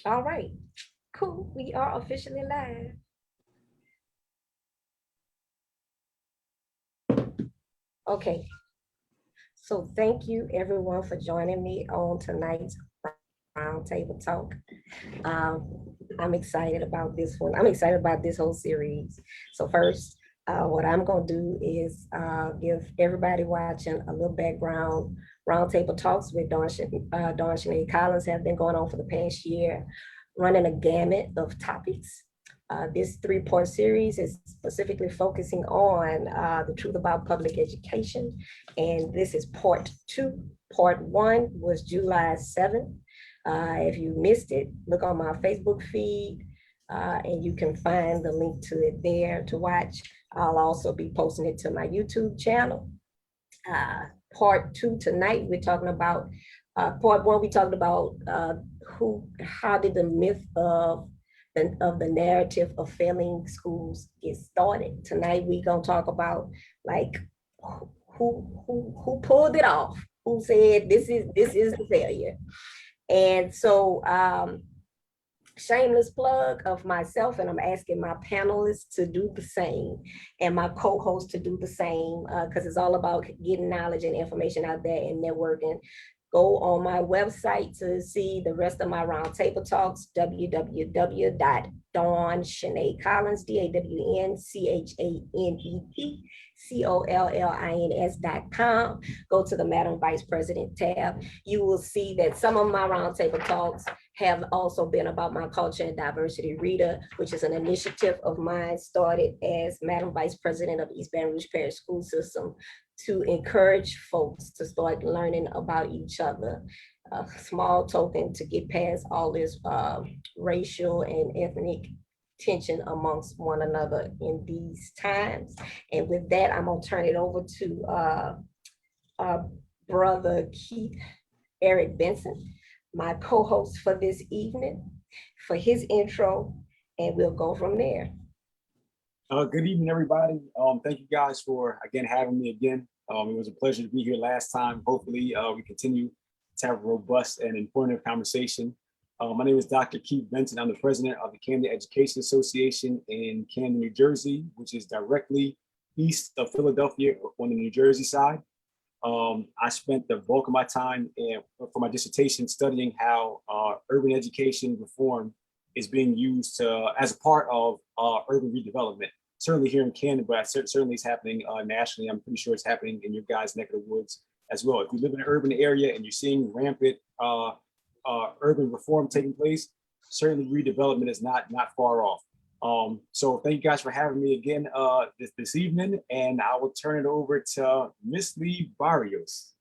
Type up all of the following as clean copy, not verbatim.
All right, cool. We are officially live. Okay, so thank you everyone for joining me on tonight's Roundtable Talk. I'm excited about this one. I'm excited about this whole series. So first, what I'm going to do is give everybody watching a little background. Roundtable Talks with Dawn Chanet Collins have been going on for the past year, running a gamut of topics. This three-part series is specifically focusing on the truth about public education. And this is part 2. Part 1 was July 7th. If you missed it, look on my Facebook feed and you can find the link to it there to watch. I'll also be posting it to my YouTube channel. Part 2 tonight, we're talking about, part 1, we talked about how did the myth of the narrative of failing schools get started. Tonight, we're gonna talk about like who pulled it off, who said this is the failure. And so shameless plug of myself, and I'm asking my panelists to do the same and my co-host to do the same because it's all about getting knowledge and information out there and networking. Go on my website to see the rest of my roundtable talks, www.DawnChanetCollins, DawnChanetCollins.com. Go to the Madam Vice President tab. You will see that some of my roundtable talks have also been about my Culture and Diversity Reader, which is an initiative of mine started as Madam Vice President of East Baton Rouge Parish School System to encourage folks to start learning about each other. A small token to get past all this racial and ethnic tension amongst one another in these times. And with that, I'm gonna turn it over to Brother Keith Eric Benson, my co-host for this evening, for his intro, and we'll go from there. Good evening, everybody. Thank you guys for, again, having me again. It was a pleasure to be here last time. Hopefully, we continue to have a robust and informative conversation. My name is Dr. Keith Benson. I'm the president of the Camden Education Association in Camden, New Jersey, which is directly east of Philadelphia on the New Jersey side. I spent the bulk of my time for my dissertation studying how urban education reform is being used as a part of urban redevelopment. Certainly here in Camden, but certainly it's happening nationally. I'm pretty sure it's happening in your guys' neck of the woods as well. If you live in an urban area and you're seeing rampant urban reform taking place, certainly redevelopment is not far off. So thank you guys for having me again this evening, and I will turn it over to Miss Lee Barrios.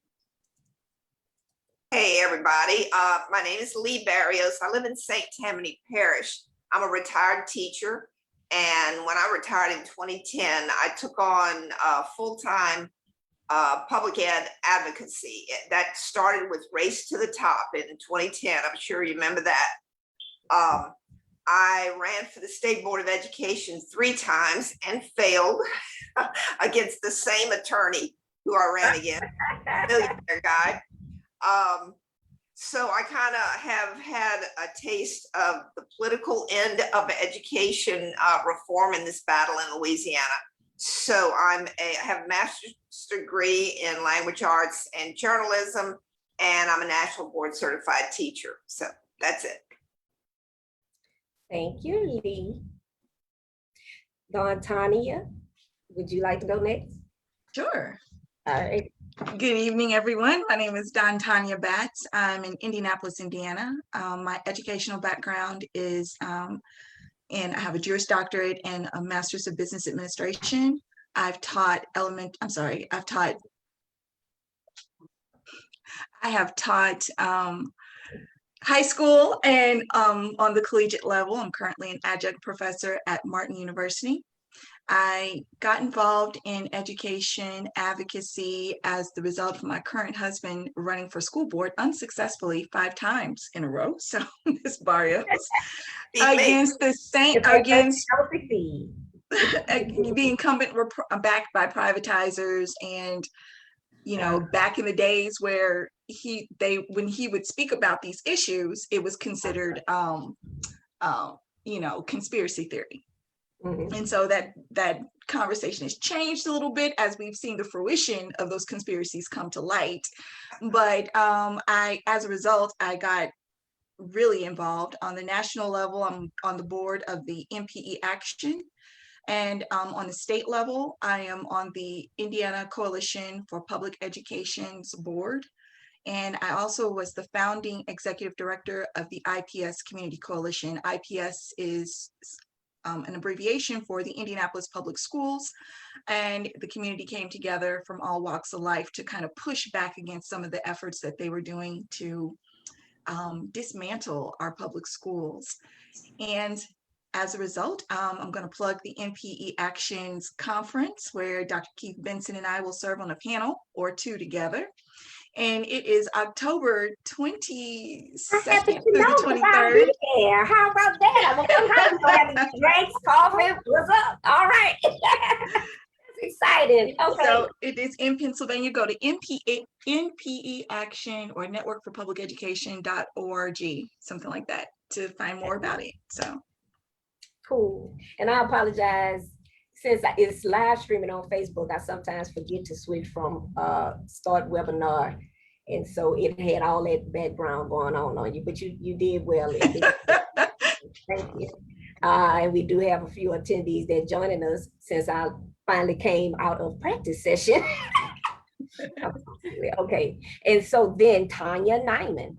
Hey everybody, my name is Lee Barrios. I live in St. Tammany Parish. I'm a retired teacher, and when I retired in 2010, I took on full-time public ed advocacy. That started with Race to the Top in 2010. I'm sure you remember that. I ran for the State Board of Education 3 times and failed against the same attorney who I ran against, millionaire guy. So I kind of have had a taste of the political end of education reform in this battle in Louisiana. So I have a master's degree in language arts and journalism, and I'm a national board certified teacher. So that's it. Thank you, Lee. Tania, would you like to go next? Sure. All right. Good evening, everyone. My name is Dountonia Batts. I'm in Indianapolis, Indiana. My educational background is and I have a Juris Doctorate and a Master's of Business Administration. I have taught high school and on the collegiate level. I'm currently an adjunct professor at Martin University. I got involved in education advocacy as the result of my current husband running for school board unsuccessfully 5 times in a row. So Ms. Barrios, against the the incumbent were backed by privatizers, and you know, back in the days where when he would speak about these issues, it was considered, you know, conspiracy theory. Mhm. And so that conversation has changed a little bit as we've seen the fruition of those conspiracies come to light. But as a result, I got really involved on the national level. I'm on the board of the MPE Action. And on the state level, I am on the Indiana Coalition for Public Education's board. And I also was the founding executive director of the IPS Community Coalition. IPS is an abbreviation for the Indianapolis Public Schools. And the community came together from all walks of life to kind of push back against some of the efforts that they were doing to dismantle our public schools. And as a result, I'm going to plug the MPE Actions Conference, where Dr. Keith Benson and I will serve on a panel or two together. And it is October 22nd through the 23rd. Yeah, how about that? I'm gonna have to drinks, coffee. What's up? All right. That's exciting. Okay. So it is in Pennsylvania. Go to MPE Action or Network for Public Education.org, something like that, to find more about it. So Cool. And I apologize. Since it's live streaming on Facebook, I sometimes forget to switch from start webinar. And so it had all that background going on you, but you did well. Thank you. And we do have a few attendees that joining us since I finally came out of practice session. Okay. And so then Tania Nyman.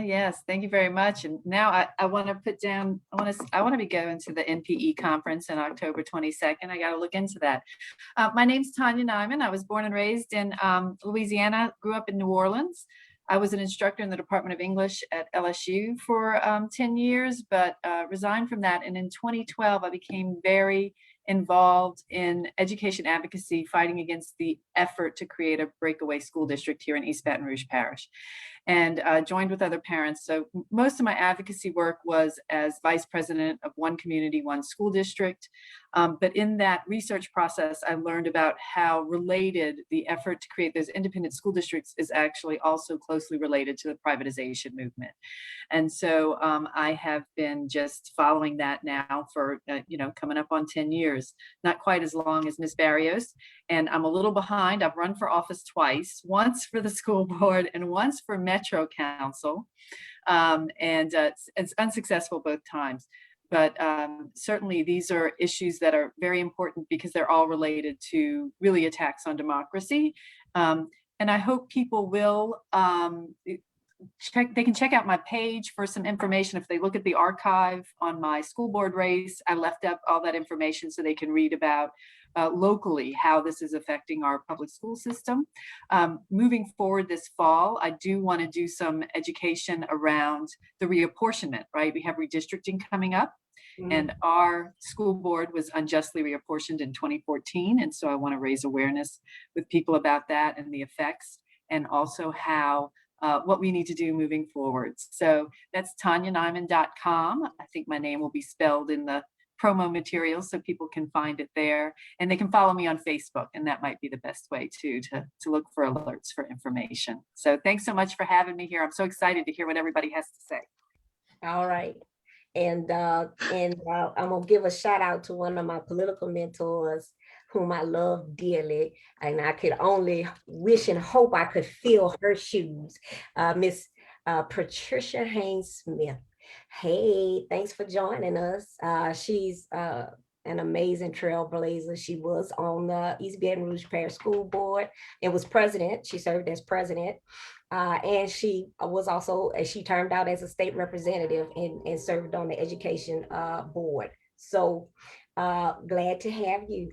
Yes, thank you very much. And now I want to put down, I want to be going to the NPE conference on October 22nd. I got to look into that. My name's Tania Nyman. I was born and raised in Louisiana, grew up in New Orleans. I was an instructor in the Department of English at LSU for 10 years, but resigned from that. And in 2012, I became very involved in education advocacy, fighting against the effort to create a breakaway school district here in East Baton Rouge Parish, and joined with other parents. So most of my advocacy work was as vice president of one community, one school district. But in that research process, I learned about how related the effort to create those independent school districts is actually also closely related to the privatization movement. And so I have been just following that now for, coming up on 10 years, not quite as long as Ms. Barrios. And I'm a little behind. I've run for office twice, once for the school board and once for Metro Council. It's unsuccessful both times. But certainly these are issues that are very important because they're all related to really attacks on democracy. And I hope people will they can check out my page for some information. If they look at the archive on my school board race, I left up all that information so they can read about locally how this is affecting our public school system. Moving forward this fall, I do want to do some education around the reapportionment, right? We have redistricting coming up. And our school board was unjustly reapportioned in 2014. And so I want to raise awareness with people about that and the effects, and also how what we need to do moving forward. So that's TaniaNyman.com. I think my name will be spelled in the promo materials so people can find it there, and they can follow me on Facebook, and that might be the best way too to look for alerts for information. So thanks so much for having me here. I'm so excited to hear what everybody has to say. All right. And I'm gonna give a shout out to one of my political mentors whom I love dearly, and I could only wish and hope I could fill her shoes, Miss Patricia Haynes Smith. Hey, thanks for joining us. She's an amazing trailblazer. She was on the East Baton Rouge Parish School Board and was president. She served as president. And she was also, she turned out as a state representative and served on the education board. So glad to have you.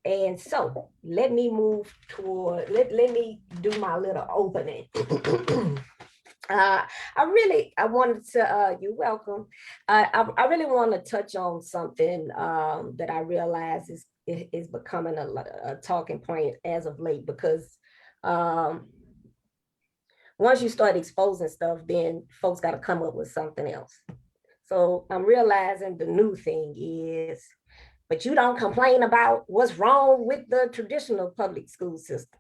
And so let me move toward, let me do my little opening. I wanted to, you're welcome. I really want to touch on something that I realize is becoming a talking point as of late, because once you start exposing stuff, then folks got to come up with something else. So I'm realizing the new thing is but you don't complain about what's wrong with the traditional public school system.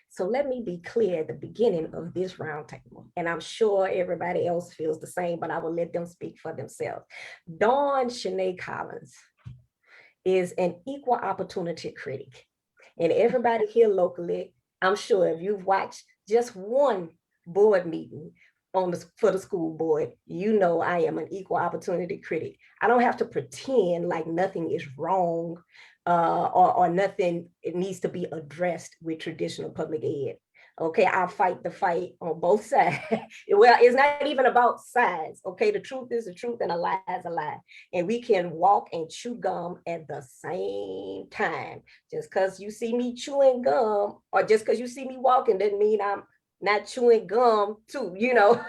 So let me be clear at the beginning of this roundtable, and I'm sure everybody else feels the same, but I will let them speak for themselves. Dawn Chanet Collins is an equal opportunity critic. And everybody here locally, I'm sure if you've watched just one board meeting for the school board, you know I am an equal opportunity critic. I don't have to pretend like nothing is wrong or nothing it needs to be addressed with traditional public ed. Okay, I'll fight the fight on both sides. Well, it's not even about sides. Okay, the truth is the truth and a lie is a lie. And we can walk and chew gum at the same time. Just because you see me chewing gum or just because you see me walking doesn't mean I'm not chewing gum too, you know.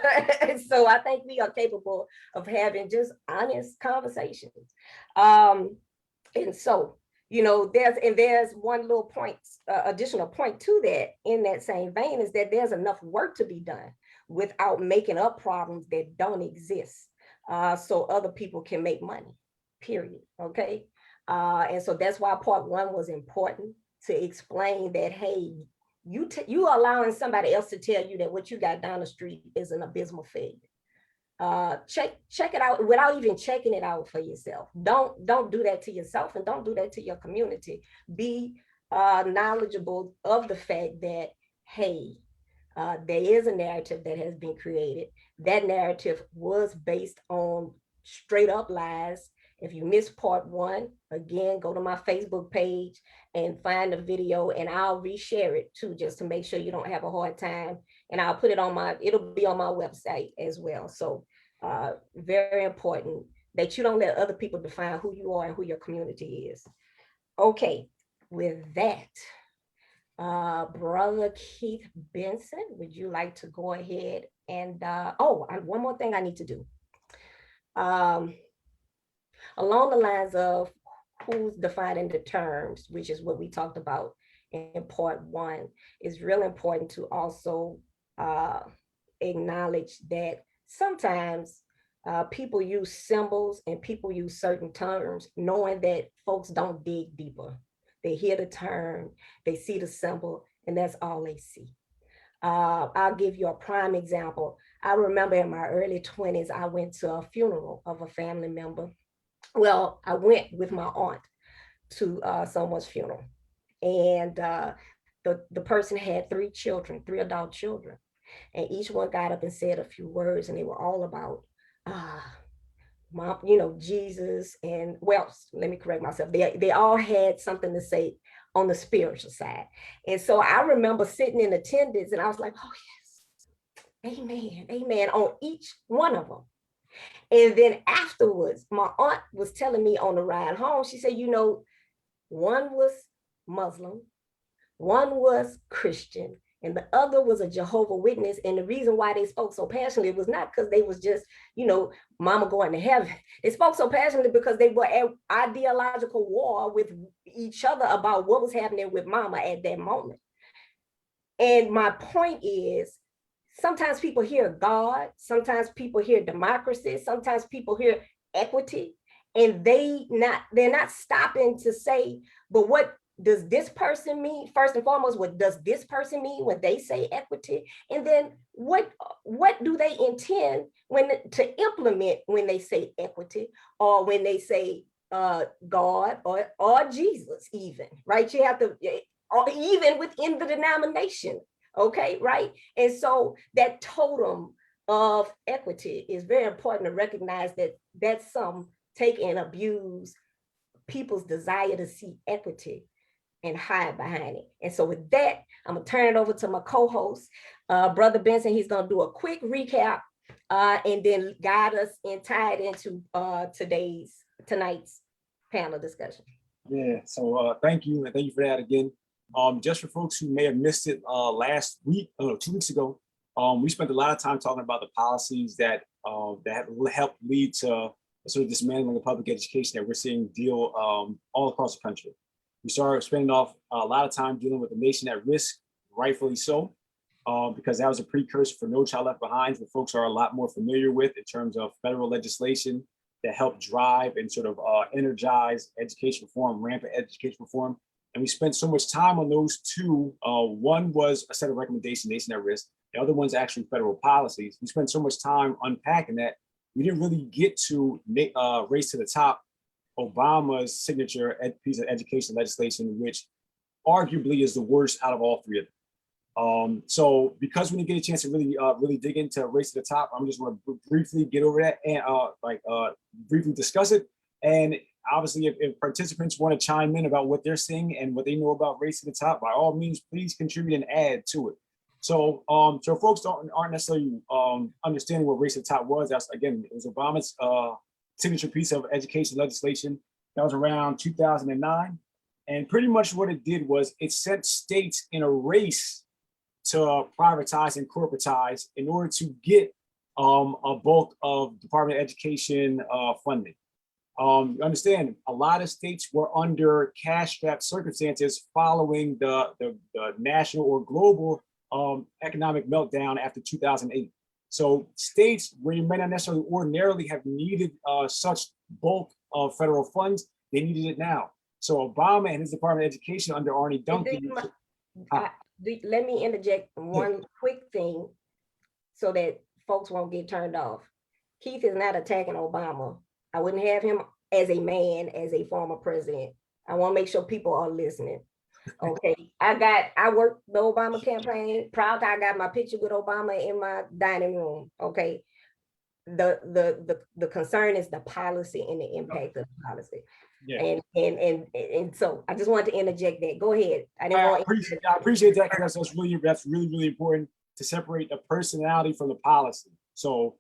So I think we are capable of having just honest conversations. And so, you know, there's one little point, additional point to that in that same vein is that there's enough work to be done without making up problems that don't exist. So other people can make money, period, okay? And so that's why part one was important, to explain that, hey, you are allowing somebody else to tell you that what you got down the street is an abysmal failure. Check it out without even checking it out for yourself. Don't do that to yourself, and don't do that to your community. Be knowledgeable of the fact that, hey, there is a narrative that has been created. That narrative was based on straight up lies. If you missed part one, again, go to my Facebook page and find the video, and I'll reshare it too, just to make sure you don't have a hard time. And I'll put it on it'll be on my website as well. So very important that you don't let other people define who you are and who your community is. Okay, with that, Brother Keith Benson, would you like to go ahead and, one more thing I need to do. Along the lines of who's defining the terms, which is what we talked about in part one, is really important to also acknowledge that sometimes people use symbols and people use certain terms, knowing that folks don't dig deeper. They hear the term, they see the symbol, and that's all they see. I'll give you a prime example. I remember in my early 20s, I went to a funeral of a family member. Well, I went with my aunt to someone's funeral, and the person had 3 children, 3 adult children, and each one got up and said a few words, and they were all about Mom, you know, Jesus, and well, let me correct myself. They all had something to say on the spiritual side. And so I remember sitting in attendance, and I was like, oh yes, amen, amen, on each one of them. And then afterwards, my aunt was telling me on the ride home, she said, you know, one was Muslim, one was Christian, and the other was a Jehovah's Witness. And the reason why they spoke so passionately was not because they was just, you know, mama going to heaven. They spoke so passionately because they were at ideological war with each other about what was happening with mama at that moment. And my point is, sometimes people hear God, sometimes people hear democracy, sometimes people hear equity, and they're not stopping to say, but what does this person mean? First and foremost, what does this person mean when they say equity? And then what do they intend to implement when they say equity, or when they say God or Jesus even, right? You have to, or even within the denomination, okay, right? And so that totem of equity is very important to recognize that some take and abuse people's desire to see equity and hide behind it. And so with that, I'm gonna turn it over to my co-host, Brother Benson. He's gonna do a quick recap and then guide us and tie it into tonight's panel discussion. Yeah, so thank you, and thank you for that again. Just for folks who may have missed it last week, 2 weeks ago, we spent a lot of time talking about the policies that will help lead to sort of dismantling of public education that we're seeing deal all across the country. We started spending off a lot of time dealing with the nation at risk, rightfully so, because that was a precursor for No Child Left Behind, that folks are a lot more familiar with in terms of federal legislation that helped drive and sort of energize education reform, rampant education reform. And we spent so much time on those two. One was a set of recommendations, Nation at Risk. The other one's actually federal policies. We spent so much time unpacking that we didn't really get to Race to the Top, Obama's signature piece of education legislation, which arguably is the worst out of all three of them. So because we didn't get a chance to really dig into Race to the Top, I'm just going to briefly get over that and briefly discuss it. And obviously, if participants want to chime in about what they're seeing and what they know about Race to the Top, by all means, please contribute and add to it. So, so folks aren't necessarily understanding what Race to the Top was. That's, again, it was Obama's signature piece of education legislation that was around 2009. And pretty much what it did was it set states in a race to privatize and corporatize in order to get a bulk of Department of Education funding. You understand, a lot of states were under cash-strapped circumstances following the national or global economic meltdown after 2008. So states where you may not necessarily ordinarily have needed such bulk of federal funds, they needed it now. So Obama and his Department of Education under Arnie Duncan. Let me interject one quick thing so that folks won't get turned off. Keith is not attacking Obama. I wouldn't have him as a man, as a former president. I want to make sure people are listening. Okay, I worked the Obama campaign. Proud that I got my picture with Obama in my dining room. Okay, the concern is the policy and the impact of the policy. Yeah. And so I just wanted to interject that. Go ahead. I appreciate that, because that's really important to separate the personality from the policy. So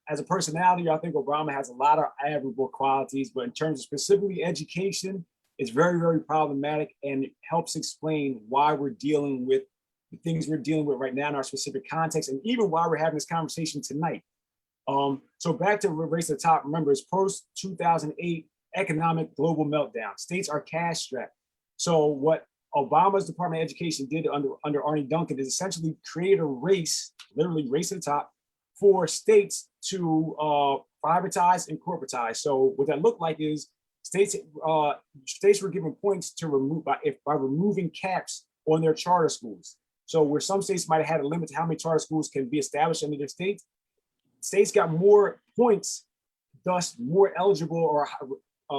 as a personality, I think Obama has a lot of admirable qualities, but in terms of specifically education, it's very, very problematic, and it helps explain why we're dealing with the things we're dealing with right now in our specific context, and even why we're having this conversation tonight. So back to Race to the Top, remember, it's post-2008 economic global meltdown. States are cash strapped. So what Obama's Department of Education did under Arnie Duncan is essentially create a race, literally Race to the Top, for states to privatize and corporatize. So what that looked like is states were given points to remove by removing caps on their charter schools. So where some states might have had a limit to how many charter schools can be established under their states, states got more points, thus more eligible or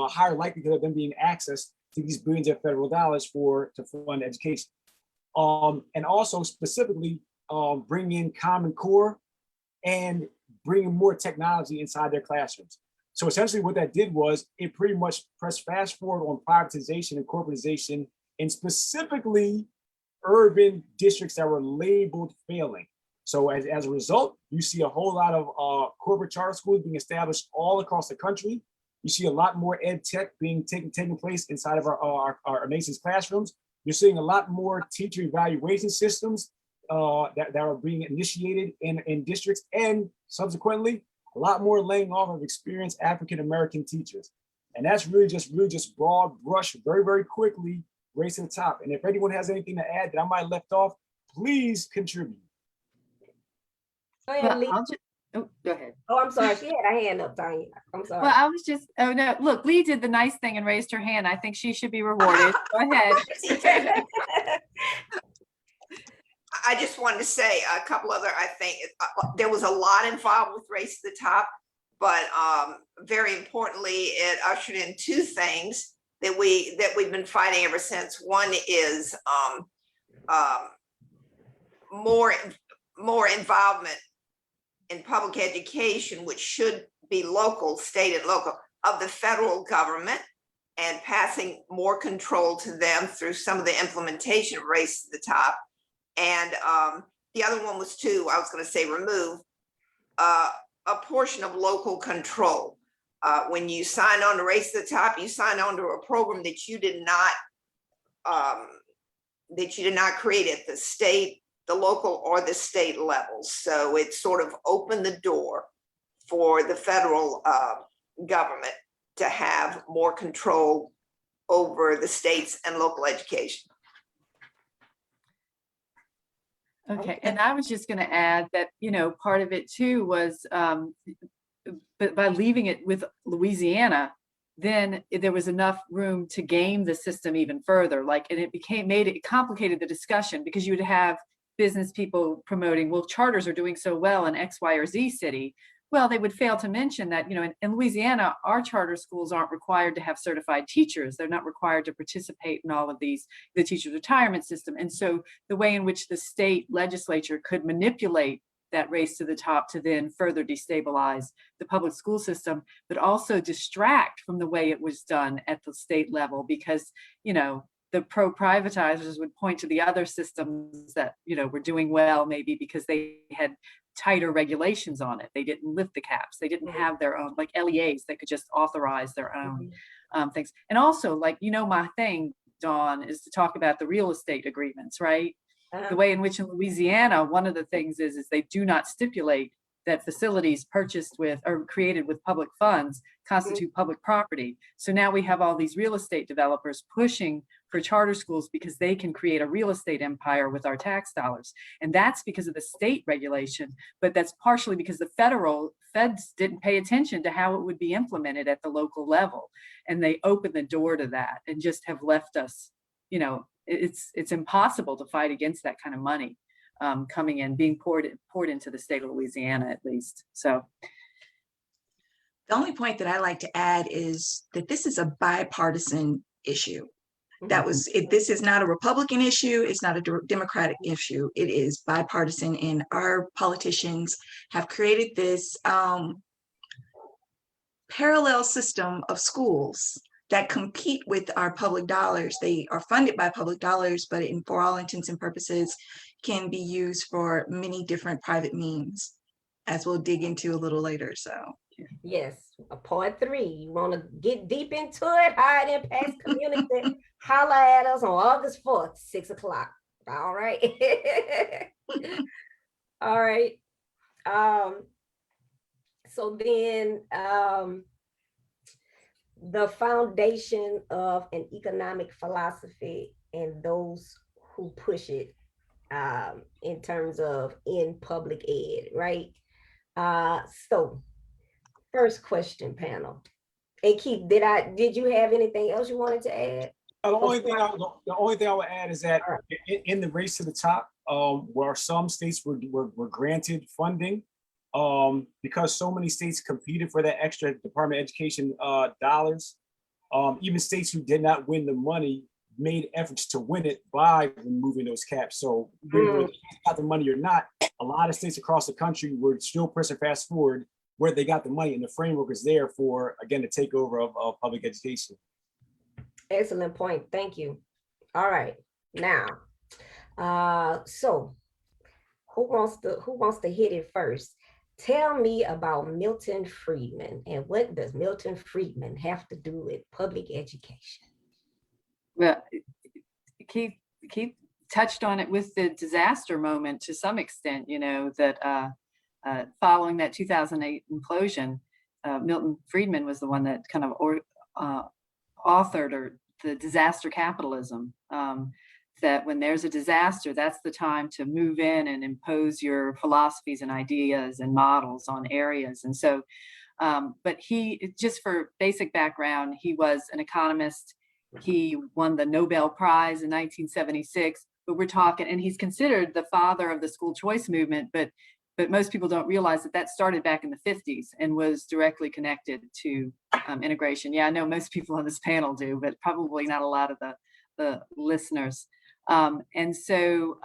higher likelihood of them being access to these billions of federal dollars to fund education. And also specifically bring in Common Core and bringing more technology inside their classrooms. So essentially what that did was it pretty much pressed fast forward on privatization and corporatization in specifically urban districts that were labeled failing. So as a result, you see a whole lot of corporate charter schools being established all across the country. You see a lot more ed tech being taking place inside of our nation's classrooms. You're seeing a lot more teacher evaluation systems that are being initiated in districts, and subsequently, a lot more laying off of experienced African-American teachers. And that's really just broad brush, very, very quickly, Race to the Top. And if anyone has anything to add that I might have left off, please contribute. Well, go ahead. Oh, I'm sorry. She had her hand up, Tania. I'm sorry. Well, I was just, oh no, look, Lee did the nice thing and raised her hand. I think she should be rewarded. Go ahead. I just wanted to say a couple other, I think there was a lot involved with Race to the Top, but very importantly, it ushered in two things that we've been fighting ever since. One is more involvement in public education, which should be local, state and local, of the federal government, and passing more control to them through some of the implementation of Race to the Top. And the other one was I was going to say remove a portion of local control. When you sign on to Race to the Top, you sign on to a program that you did not create at the state, the local, or the state levels. So it sort of opened the door for the federal government to have more control over the states and local education. Okay, and I was just going to add that, part of it too was but by leaving it with Louisiana, then there was enough room to game the system even further. Like, and it complicated the discussion, because you would have business people promoting, well, charters are doing so well in X, Y, or Z city. Well, they would fail to mention that, in Louisiana, our charter schools aren't required to have certified teachers. They're not required to participate in all of the teachers' retirement system. And so the way in which the state legislature could manipulate that race to the top to then further destabilize the public school system, but also distract from the way it was done at the state level, because, the pro-privatizers would point to the other systems that, were doing well, maybe because they had tighter regulations on it. They didn't lift the caps. They didn't have their own, like LEAs, that could just authorize their own things. And also, like, my thing, Dawn, is to talk about the real estate agreements, right? The way in which in Louisiana, one of the things is they do not stipulate that facilities purchased with or created with public funds constitute public property. So now we have all these real estate developers pushing for charter schools because they can create a real estate empire with our tax dollars. And that's because of the state regulation, but that's partially because the feds didn't pay attention to how it would be implemented at the local level. And they opened the door to that and just have left us, it's impossible to fight against that kind of money coming in, being poured into the state of Louisiana, at least. So The only point that I like to add is that this is a bipartisan issue. This is not a Republican issue. It's not a Democratic issue. It is bipartisan, and our politicians have created this parallel system of schools that compete with our public dollars. They are funded by public dollars, but for all intents and purposes can be used for many different private means, as we'll dig into a little later. So yes, part 3. You want to get deep into it? High impact community. Holla at us on August 4th, 6 o'clock. All right. All right. So then the foundation of an economic philosophy and those who push it in terms of in public ed, right? So first question, panel. And Keith, did you have anything else you wanted to add? The only thing I would add is that in the race to the top, where some states were granted funding, because so many states competed for that extra Department of Education dollars, even states who did not win the money made efforts to win it by removing those caps. So whether they got the money or not, a lot of states across the country were still pressing fast forward where they got the money, and the framework is there for, again, the takeover of public education. Excellent point. Thank you. All right. Now, so who wants to hit it first? Tell me about Milton Friedman, and what does Milton Friedman have to do with public education? Well, Keith touched on it with the disaster moment to some extent, that following that 2008 implosion, Milton Friedman was the one that kind of authored the disaster capitalism, that when there's a disaster, that's the time to move in and impose your philosophies and ideas and models on areas. And so, but he, just for basic background, he was an economist. He won the Nobel Prize in 1976, but we're talking, and he's considered the father of the school choice movement, but most people don't realize that started back in the 50s and was directly connected to integration. Yeah, I know most people on this panel do, but probably not a lot of the listeners. And so,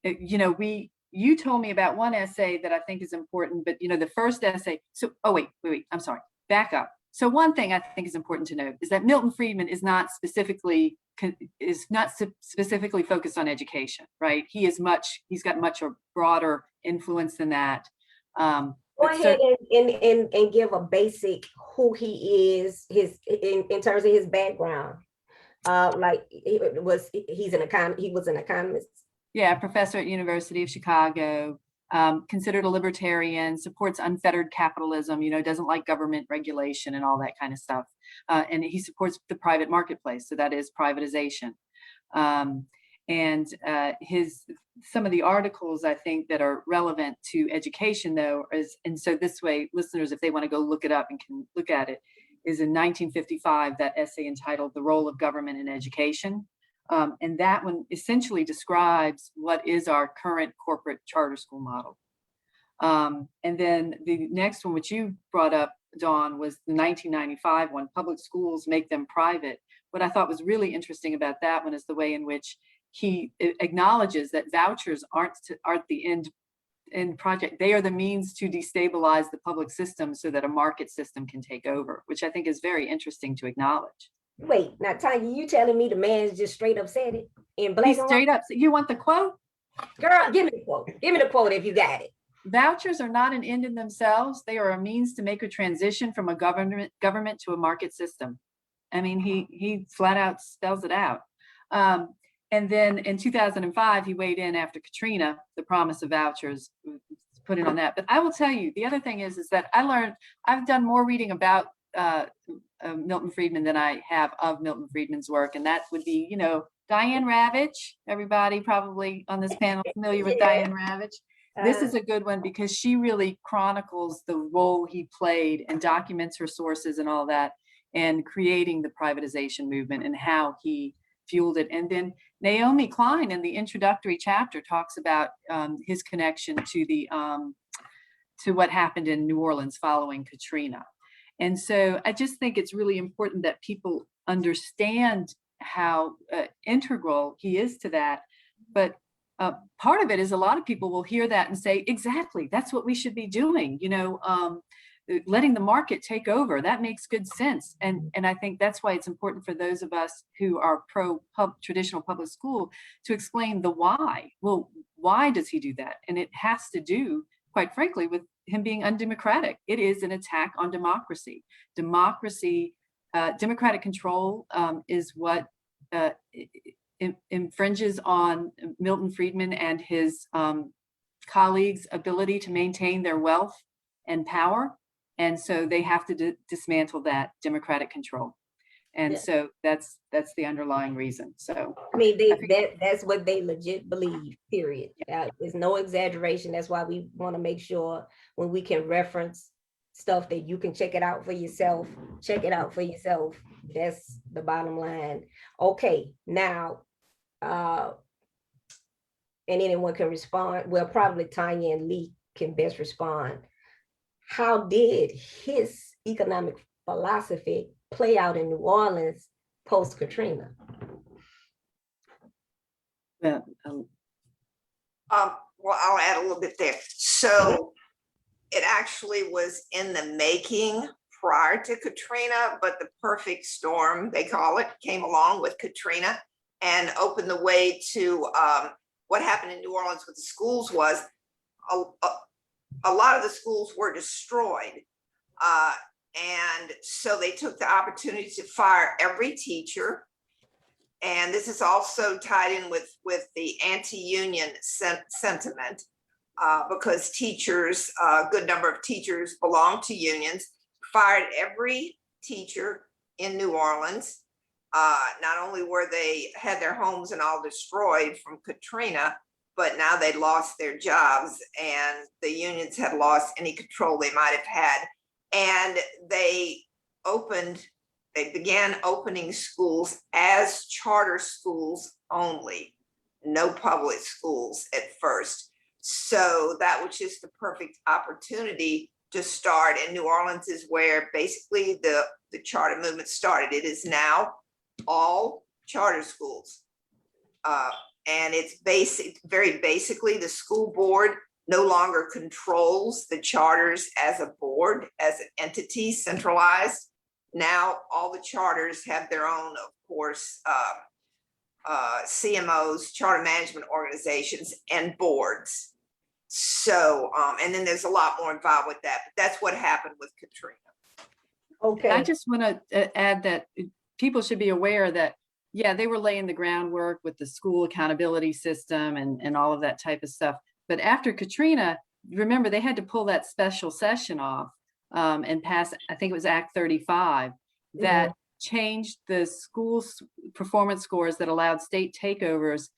you told me about one essay that I think is important, but the first essay, so, wait, I'm sorry, back up. So one thing I think is important to note is that Milton Friedman is not specifically focused on education, right? He's got much a broader influence than that. Go ahead and give a basic who he is, in terms of his background. He was an economist. Yeah, professor at University of Chicago, considered a libertarian, supports unfettered capitalism, doesn't like government regulation and all that kind of stuff. And he supports the private marketplace, so that is privatization. And some of the articles I think that are relevant to education though and so this way listeners, if they want to go look it up and can look at it, is in 1955, that essay entitled "The Role of Government in Education." And that one essentially describes what is our current corporate charter school model. And then the next one, which you brought up, Dawn, was the 1995 one, "Public Schools Make Them Private." What I thought was really interesting about that one is the way in which he acknowledges that vouchers aren't the end project. They are the means to destabilize the public system so that a market system can take over, which I think is very interesting to acknowledge. Wait, now Tanya, you telling me the man just straight up said it in black He and white? straight up, you want the quote? Girl, give me the quote. Give me the quote if you got it. "Vouchers are not an end in themselves. They are a means to make a transition from a government to a market system." I mean, he flat out spells it out. And then in 2005, he weighed in after Katrina, the promise of vouchers, put in on that. But I will tell you, the other thing is that I've done more reading about Milton Friedman than I have of Milton Friedman's work. And that would be, Diane Ravitch. Everybody probably on this panel familiar with Diane Ravitch. This is a good one because she really chronicles the role he played and documents her sources and all that, and creating the privatization movement and how he fueled it. And then Naomi Klein in the introductory chapter talks about his connection to what happened in New Orleans following Katrina. And so I just think it's really important that people understand how integral he is to that. But part of it is a lot of people will hear that and say, exactly, that's what we should be doing. Letting the market take over, that makes good sense. And I think that's why it's important for those of us who are pro traditional public school to explain the why. Well, why does he do that? And it has to do, quite frankly, with him being undemocratic. It is an attack on democracy. Democratic control is what infringes on Milton Friedman and his colleagues' ability to maintain their wealth and power. And so they have to dismantle that democratic control. And so that's the underlying reason. So I mean, that's what they legit believe, period. There's no exaggeration. That's why we want to make sure when we can reference stuff that you can check it out for yourself. That's the bottom line. Okay, now, and anyone can respond. Well, probably Tanya and Lee can best respond. How did his economic philosophy play out in New Orleans post Katrina? Well, I'll add a little bit there. So it actually was in the making prior to Katrina, but the perfect storm, they call it, came along with Katrina and opened the way to what happened in New Orleans with the schools was a lot of the schools were destroyed. And so they took the opportunity to fire every teacher. And this is also tied in with the anti-union sentiment because teachers, a good number of teachers belong to unions, fired every teacher in New Orleans. Not only were they had their homes and all destroyed from Katrina, but now they lost their jobs and the unions had lost any control they might have had. And they began opening schools as charter schools only, no public schools at first. So that was just the perfect opportunity to start. And New Orleans is where basically the charter movement started. It is now all charter schools. And it's very basically the school board no longer controls the charters as a board, as an entity centralized. Now all the charters have their own, of course, CMOs, charter management organizations, and boards. So, and then there's a lot more involved with that, but that's what happened with Katrina. Okay. I just want to add that people should be aware that, yeah, they were laying the groundwork with the school accountability system and all of that type of stuff. But after Katrina, remember, they had to pull that special session off and pass, I think it was Act 35, that changed the school's performance scores that allowed state takeovers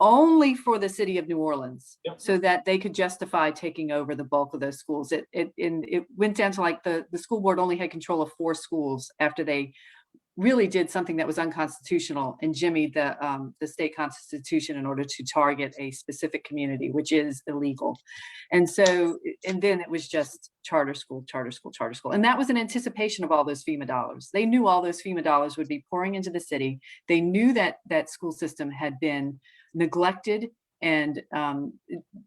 only for the city of New Orleans, so that they could justify taking over the bulk of those schools. It went down to like the school board only had control of 4 schools after they really did something that was unconstitutional and jimmied the state constitution in order to target a specific community, which is illegal. And so, and then it was just charter school, charter school, charter school. And that was in anticipation of all those FEMA dollars. They knew all those FEMA dollars would be pouring into the city. They knew that that school system had been neglected, and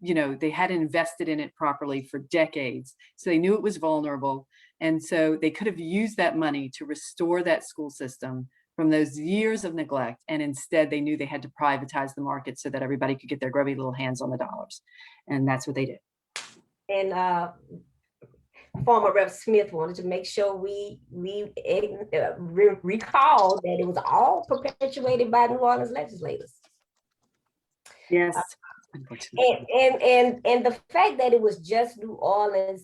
they hadn't invested in it properly for decades. So they knew it was vulnerable. And so they could have used that money to restore that school system from those years of neglect. And instead they knew they had to privatize the market so that everybody could get their grubby little hands on the dollars. And that's what they did. And former Rep. Smith wanted to make sure we recall that it was all perpetuated by New Orleans legislators. Yes. And the fact that it was just New Orleans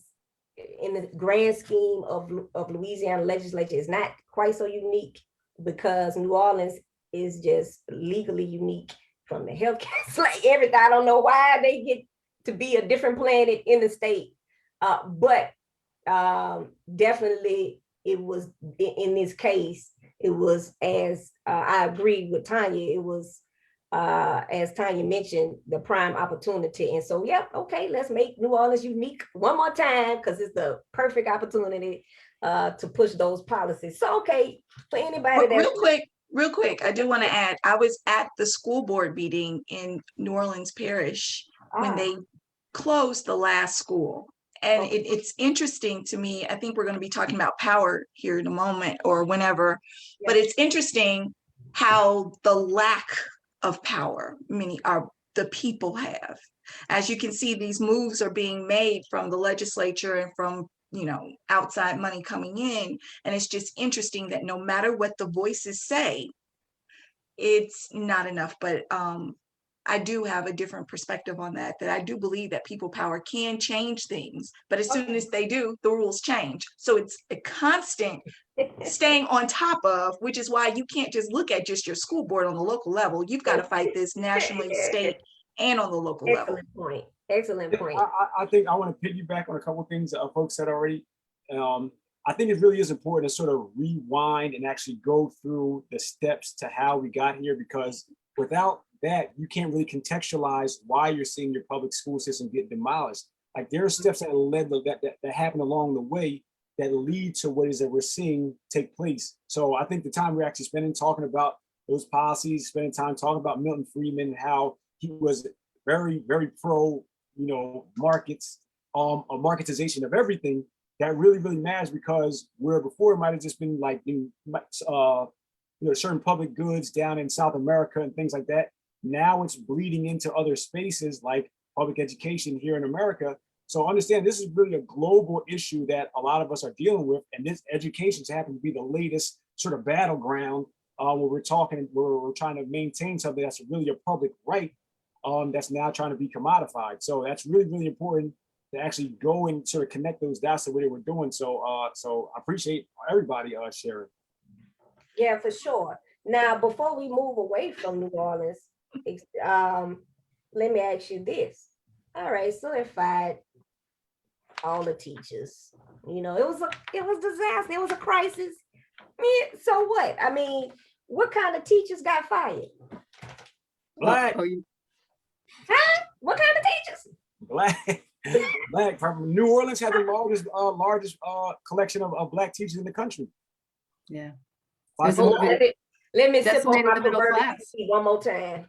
in the grand scheme of Louisiana legislature is not quite so unique, because New Orleans is just legally unique from the healthcare. It's like everything. I don't know why they get to be a different planet in the state, but definitely it was in this case. It was, as I agree with Tania, it was as Tania mentioned, the prime opportunity. And so, yeah, okay, let's make New Orleans unique one more time, because it's the perfect opportunity to push those policies. So, okay, for anybody that real quick, I do want to add, I was at the school board meeting in New Orleans Parish when they closed the last school. And it's interesting to me. I think we're going to be talking about power here in a moment or whenever, but it's interesting how the lack of power the people have. As you can see, these moves are being made from the legislature and from outside money coming in. And it's just interesting that no matter what the voices say, it's not enough. But I do have a different perspective on that I do believe that people power can change things, but as soon as they do, the rules change. So it's a constant staying on top of, which is why you can't just look at just your school board on the local level. You've got to fight this nationally, state, and on the local level. Excellent point. I think I want to piggyback on a couple of things folks said already. I think it really is important to sort of rewind and actually go through the steps to how we got here, because without that, you can't really contextualize why you're seeing your public school system get demolished. Like, there are steps that led that happen along the way that lead to what it is that we're seeing take place. So I think the time we're actually spending talking about those policies, spending time talking about Milton Friedman and how he was very, very pro, markets, a marketization of everything, that really, really matters, because where before it might have just been like, certain public goods down in South America and things like that. Now it's bleeding into other spaces like public education here in America. So understand, this is really a global issue that a lot of us are dealing with. And this education happens to be the latest sort of battleground where we're trying to maintain something that's really a public right that's now trying to be commodified. So that's really, really important to actually go and sort of connect those dots to what we're doing. So so I appreciate everybody sharing. Yeah, for sure. Now, before we move away from New Orleans, let me ask you this. All right, so if all the teachers, it was disaster, it was a crisis. So what? What kind of teachers got fired? Black. Huh? What kind of teachers? Black. From New Orleans had the largest collection of Black teachers in the country. Yeah. Let me sip on my bourbon one more time.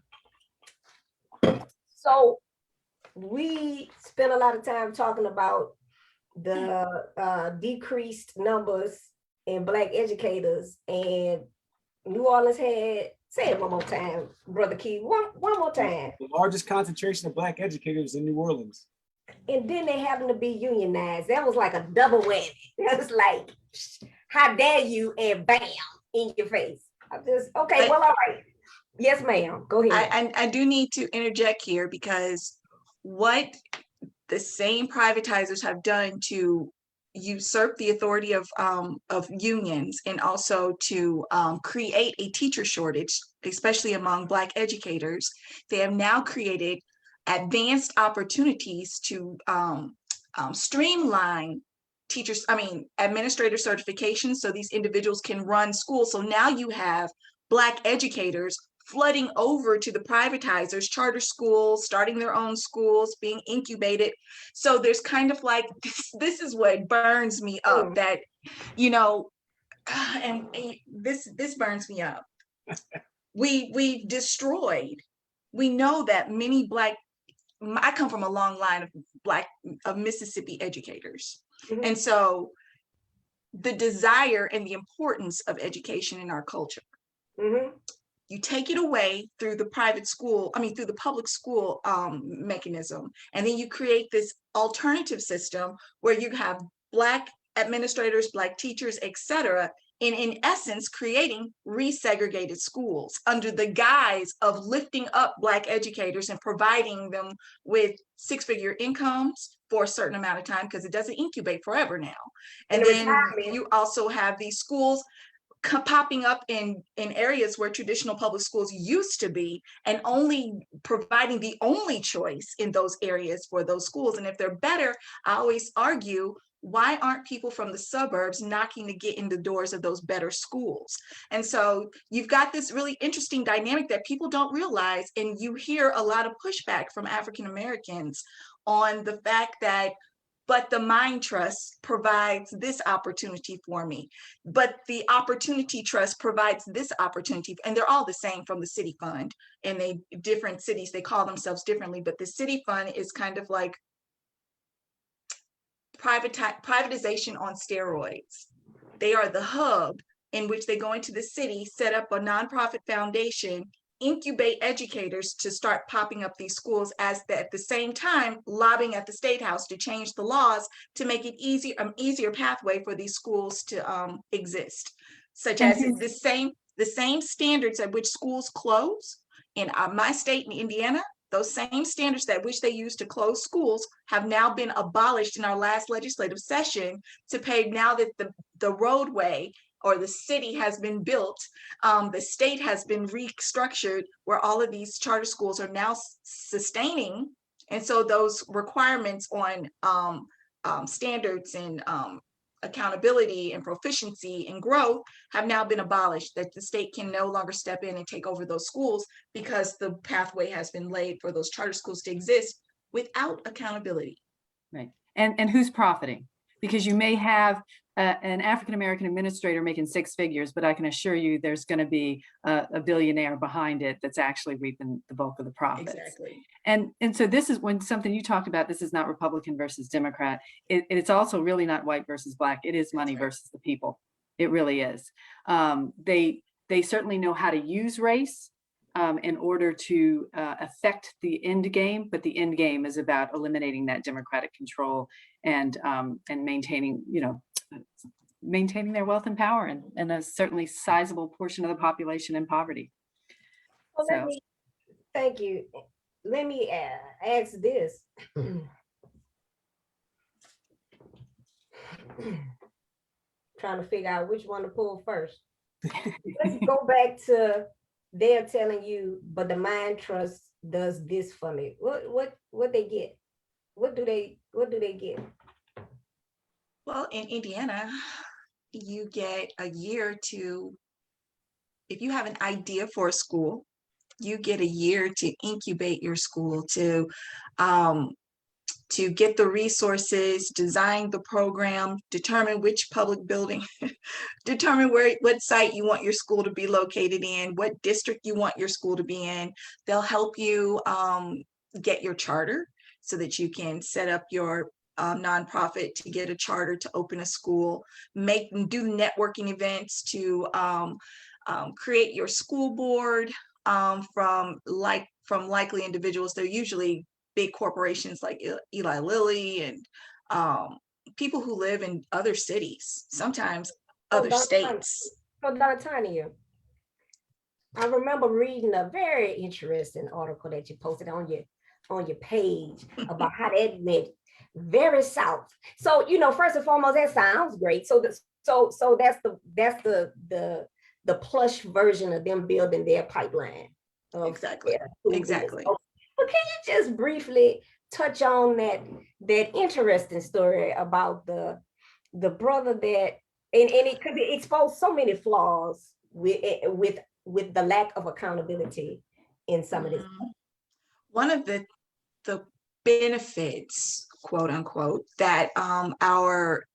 So we spent a lot of time talking about the decreased numbers in Black educators, and New Orleans had, say it one more time, Brother Keith, one more time. The largest concentration of Black educators in New Orleans. And then they happen to be unionized. That was like a double whammy. That was like, how dare you, and bam, in your face. All right. Yes, ma'am. Go ahead. I do need to interject here, because what the same privatizers have done to usurp the authority of unions, and also to create a teacher shortage, especially among Black educators. They have now created advanced opportunities to streamline administrator certification, so these individuals can run schools. So now you have Black educators flooding over to the privatizers, charter schools, starting their own schools, being incubated. So there's kind of like, this is what burns me up, that, you know, and this burns me up. We've destroyed, we know that many Black, I come from a long line of Mississippi educators. Mhm. And so the desire and the importance of education in our culture, Mhm. you take it away through the through the public school mechanism, and then you create this alternative system where you have Black administrators, Black teachers, etc., in essence creating resegregated schools under the guise of lifting up Black educators and providing them with six-figure incomes for a certain amount of time, because it doesn't incubate forever now. And then retirement. you also have these schools popping up in areas where traditional public schools used to be, and only providing the only choice in those areas for those schools. And if they're better, I always argue, why aren't people from the suburbs knocking to get in the doors of those better schools? And so you've got this really interesting dynamic that people don't realize, and you hear a lot of pushback from African Americans on the fact that, but the Mind Trust provides this opportunity for me, but the Opportunity Trust provides this opportunity, and they're all the same from the City Fund, and different cities, they call themselves differently, but the City Fund is kind of like privatization on steroids. They are the hub in which they go into the city, set up a nonprofit foundation, incubate educators to start popping up these schools, at the same time lobbying at the State House to change the laws to make it easier pathway for these schools to exist, such as the same standards at which schools close in my state in Indiana. Those same standards that which they use to close schools have now been abolished in our last legislative session, to pay, now that the roadway or the city has been built, the state has been restructured, where all of these charter schools are now sustaining. And so those requirements on standards and accountability and proficiency and growth have now been abolished, that the state can no longer step in and take over those schools, because the pathway has been laid for those charter schools to exist without accountability. Right. And who's profiting? Because you may have an African-American administrator making six figures, but I can assure you there's going to be a billionaire behind it that's actually reaping the bulk of the profits. Exactly. And so this is when something you talked about, this is not Republican versus Democrat. It's also really not white versus Black. It is money versus the people. It really is. They certainly know how to use race in order to affect the end game, but the end game is about eliminating that democratic control and maintaining, maintaining their wealth and power, and a certainly sizable portion of the population in poverty. Well, thank you. Let me ask this. Trying to figure out which one to pull first. Let's go back to, they're telling you, but the Mind Trust does this for me. What they get? What do they get? Well, in Indiana, you get a year to, if you have an idea for a school, you get a year to incubate your school, to get the resources, design the program, determine which public building, determine what site you want your school to be located in, what district you want your school to be in. They'll help you get your charter so that you can set up your nonprofit to get a charter to open a school, do networking events to create your school board from likely individuals. They're usually big corporations like Eli Lilly and people who live in other cities, sometimes other states. So Dountonia, I remember reading a very interesting article that you posted on your page about how that very south. So, first and foremost, that sounds great. So that's the plush version of them building their pipeline. Exactly. Exactly. But can you just briefly touch on that interesting story about the brother that and it could be exposed so many flaws with the lack of accountability in some of this. One of the benefits, quote unquote, that our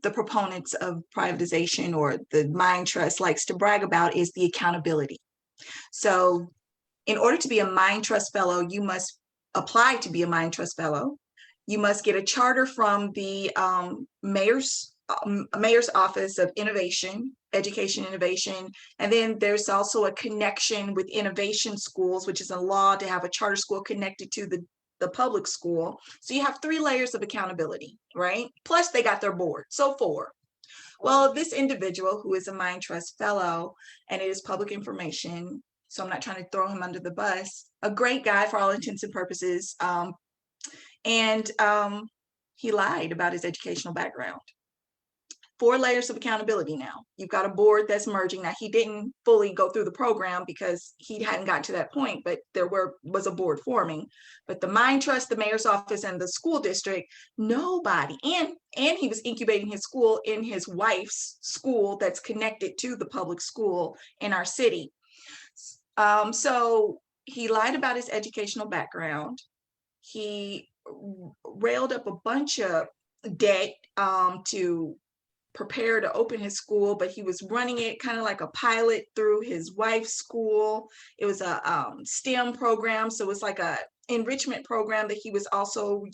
the proponents of privatization or the mind trust likes to brag about is the accountability. So in order to be a mind trust fellow, you must apply to be a mind trust fellow. You must get a charter from the mayor's office of innovation, education innovation. And then there's also a connection with innovation schools, which is a law to have a charter school connected to the public school. So you have 3 layers of accountability, right? Plus they got their board, so 4. Well, this individual who is a Mind Trust fellow, and it is public information, so I'm not trying to throw him under the bus, a great guy for all intents and purposes, and he lied about his educational background. 4 layers of accountability now. You've got a board that's merging. Now, he didn't fully go through the program because he hadn't gotten to that point, but there was a board forming. But the Mind Trust, the mayor's office, and the school district, nobody. And he was incubating his school in his wife's school that's connected to the public school in our city. So he lied about his educational background. He railed up a bunch of debt to prepare to open his school, but he was running it kind of like a pilot through his wife's school. It was a STEM program, so it was like a enrichment program that he was also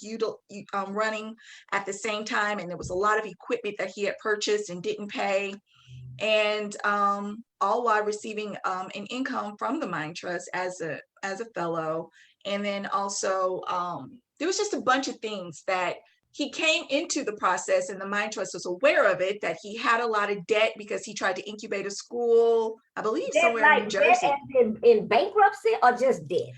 running at the same time, and there was a lot of equipment that he had purchased and didn't pay, and all while receiving an income from the Mind Trust as a fellow. And then also there was just a bunch of things that he came into the process, and the Mind Trust was aware of it, that he had a lot of debt because he tried to incubate a school, I believe somewhere in New Jersey. In bankruptcy or just debt?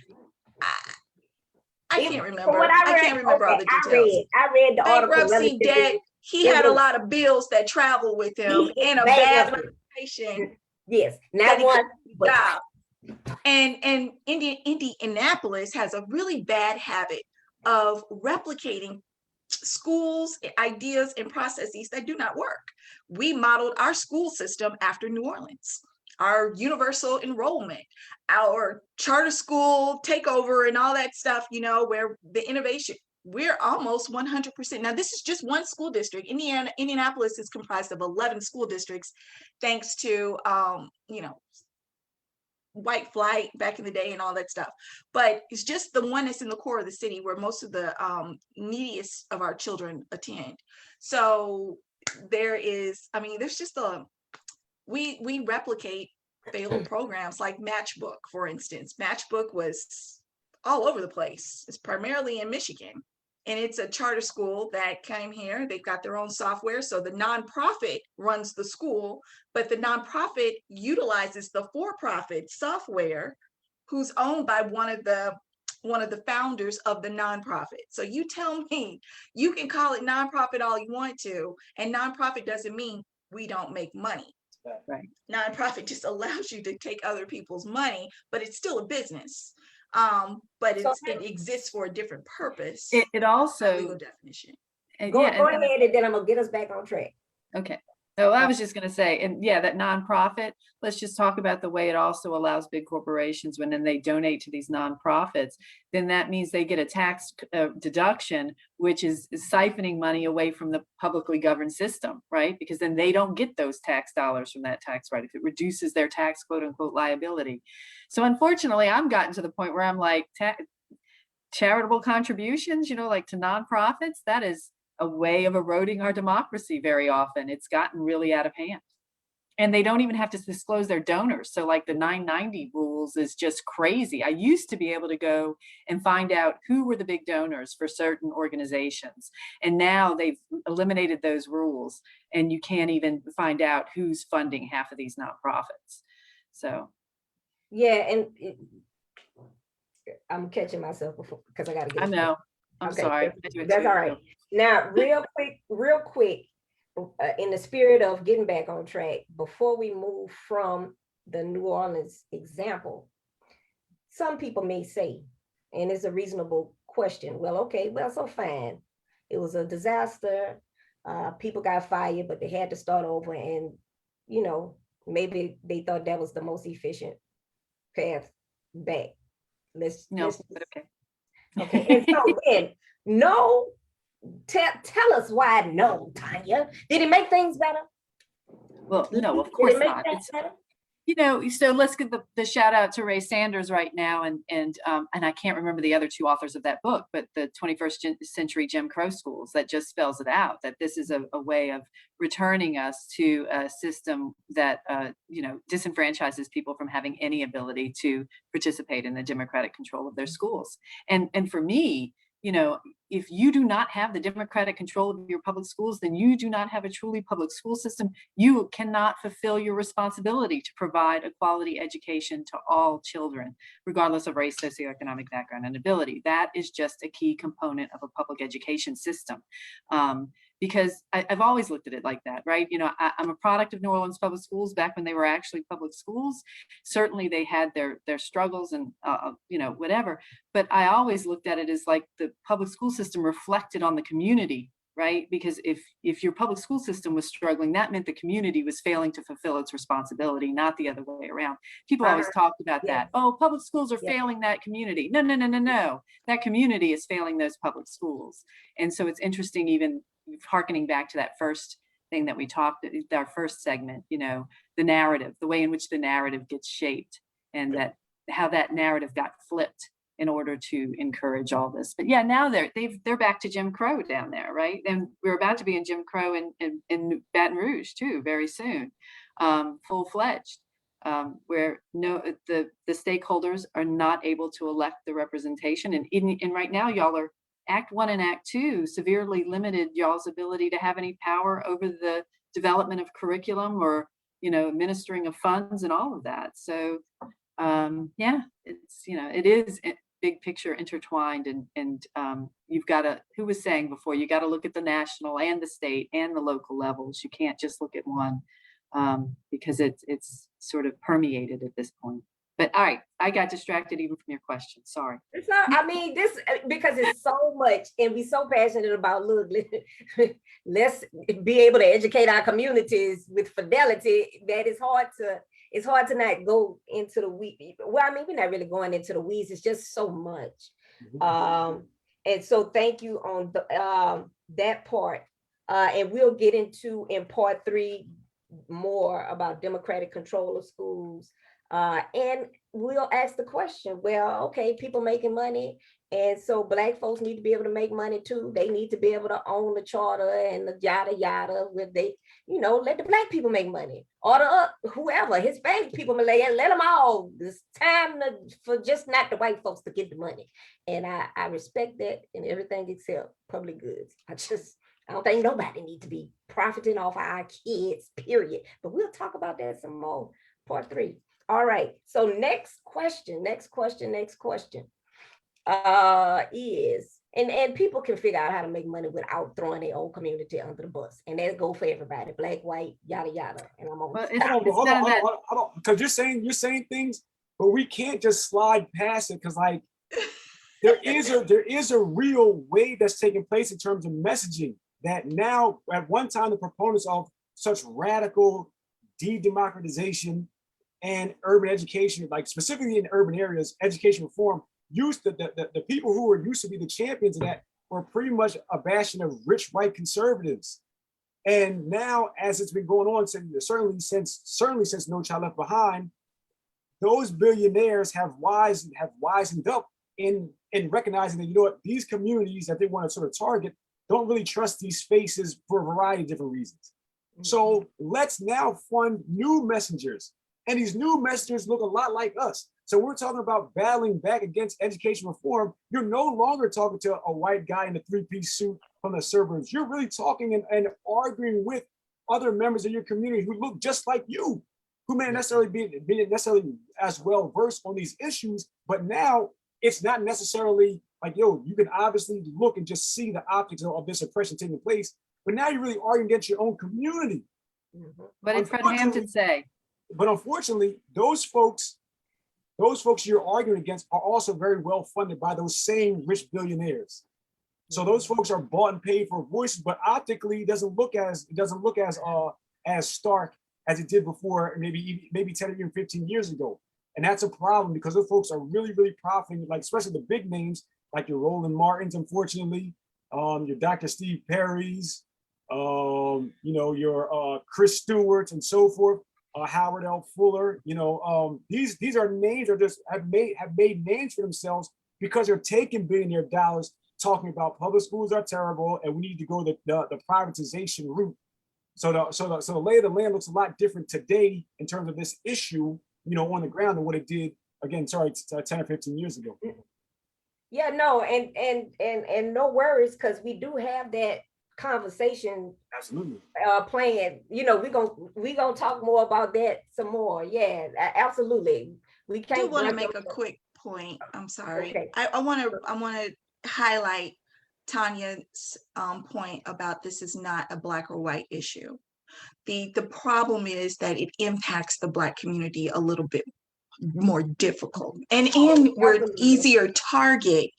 I can't remember. I can't remember all the details. I read the bankruptcy, debt. He had a lot of bills that traveled with him and a bad reputation. Yes, not one. And Indianapolis has a really bad habit of replicating schools, ideas, and processes that do not work. We modeled our school system after New Orleans, our universal enrollment, our charter school takeover, and all that stuff, where the innovation, we're almost 100%. Now, this is just one school district. Indianapolis is comprised of 11 school districts, thanks to, white flight back in the day and all that stuff. But it's just the one that's in the core of the city where most of the neediest of our children attend. So there's just we replicate failed programs like Matchbook, for instance. Matchbook was all over the place. It's primarily in Michigan. And it's a charter school that came here. They've got their own software. So the nonprofit runs the school, but the nonprofit utilizes the for-profit software, who's owned by one of the founders of the nonprofit. So you tell me, you can call it nonprofit all you want to, and nonprofit doesn't mean we don't make money. Right. Nonprofit just allows you to take other people's money, but it's still a business. But it exists for a different purpose. It also legal definition. Go ahead, and then I'm gonna get us back on track. Okay. So I was just going to say, and yeah, that nonprofit, let's just talk about the way it also allows big corporations when then they donate to these nonprofits, then that means they get a tax deduction, which is siphoning money away from the publicly governed system, right? Because then they don't get those tax dollars from that tax write-off. It reduces their tax quote unquote liability. So unfortunately, I've gotten to the point where I'm like, charitable contributions, like to nonprofits, that is a way of eroding our democracy very often. It's gotten really out of hand. And they don't even have to disclose their donors. So like the 990 rules is just crazy. I used to be able to go and find out who were the big donors for certain organizations. And now they've eliminated those rules and you can't even find out who's funding half of these nonprofits. So. Yeah, and I'm catching myself because I got to get. I know. I'm Okay, sorry. I do it that's too. all right. Now, real quick, in the spirit of getting back on track, before we move from the New Orleans example, some people may say, and it's a reasonable question, well, okay, well, so fine. It was a disaster. People got fired, but they had to start over. And, you know, maybe they thought that was the most efficient path back. No, Let's but okay. okay. And so then, no, tell us why no, Tanya. Did it make things better? Well, no, of Did course it make not. things It's, better? you know, so let's give the shout out to Ray Sanders right now, and I can't remember the other two authors of that book, but the 21st century Jim Crow schools, that just spells it out, that this is a way of returning us to a system that you know, disenfranchises people from having any ability to participate in the democratic control of their schools. And for me, you know, if you do not have the democratic control of your public schools, then you do not have a truly public school system. You cannot fulfill your responsibility to provide a quality education to all children, regardless of race, socioeconomic background, and ability. That is just a key component of a public education system. Because I've always looked at it like that, right? You know, I'm a product of New Orleans public schools back when they were actually public schools. Certainly they had their struggles and, you know, whatever. But I always looked at it as like the public school system reflected on the community, right? Because if your public school system was struggling, that meant the community was failing to fulfill its responsibility, not the other way around. People always talked about that. Oh, public schools are failing that community. No, no, no, no, no. That community is failing those public schools. And so it's interesting, even hearkening back to that first thing that we talked, our first segment, you know, the narrative, the way in which the narrative gets shaped, and that how that narrative got flipped in order to encourage all this. But yeah, now they're back to Jim Crow down there, right? And we're about to be in Jim Crow in Baton Rouge too, very soon, full-fledged, where the stakeholders are not able to elect the representation. And right now, y'all are Act 1 and Act 2 severely limited y'all's ability to have any power over the development of curriculum or, you know, administering of funds and all of that. So yeah, it's, you know, it is big picture intertwined, and you've got to, who was saying before, you got to look at the national and the state and the local levels. You can't just look at one, because it's sort of permeated at this point. But all right, I got distracted even from your question. Sorry. So, I mean, this, because it's so much, and we're so passionate about, look, let's be able to educate our communities with fidelity, that it's hard to not go into the weeds. Well, I mean, we're not really going into the weeds. It's just so much. And so thank you on that part. And we'll get into in part 3 more about democratic control of schools. And we'll ask the question, well, okay, people making money, and so Black folks need to be able to make money too. They need to be able to own the charter and the yada yada, where they, you know, let the Black people make money, or the whoever, Hispanic people, Malay, let them all. It's time for just not the white folks to get the money. And I respect that in everything except public goods. I don't think nobody needs to be profiting off our kids, period. But we'll talk about that some more, part 3. All right, so next question is, and people can figure out how to make money without throwing their own community under the bus, and that go for everybody, Black, white, yada yada. And I'm on. Hold on, because you're saying things, but we can't just slide past it, because like there is a real wave that's taking place in terms of messaging, that now at one time the proponents of such radical de-democratization and urban education, like specifically in urban areas, education reform, the people who were used to be the champions of that were pretty much a bastion of rich white conservatives. And now, as it's been going on, certainly since No Child Left Behind, those billionaires have wisened up in recognizing that, you know what, these communities that they want to sort of target don't really trust these spaces for a variety of different reasons. So let's now fund new messengers. And these new messengers look a lot like us. So we're talking about battling back against education reform. You're no longer talking to a white guy in a 3-piece suit from the suburbs. You're really talking and arguing with other members of your community who look just like you, who may necessarily be necessarily as well versed on these issues, but now it's not necessarily like, yo, you can obviously look and just see the optics of this oppression taking place, but now you're really arguing against your own community. What did Fred Hampton say? But unfortunately, those folks you're arguing against are also very well funded by those same rich billionaires. So those folks are bought and paid for voices, but optically it doesn't look as stark as it did before, maybe 10 or even 15 years ago. And that's a problem because those folks are really, really profiting, like especially the big names, like your Roland Martins, unfortunately, your Dr. Steve Perry's, you know, your Chris Stewart's and so forth, Howard L. Fuller. You know, these are names that just have made names for themselves because they're taking billionaire dollars, talking about public schools are terrible and we need to go the privatization route. So the lay of the land looks a lot different today in terms of this issue, you know, on the ground than what it did, again, 10 or 15 years ago. Yeah, no, and no worries, because we do have that conversation Absolutely. planned. You know, we're gonna talk more about that some more. Yeah, absolutely. We I can't do want to brush make a over- quick point. I'm sorry. Okay. I want to highlight Tania's point about this is not a Black or white issue. The problem is that it impacts the Black community a little bit more difficult, and we're an easier target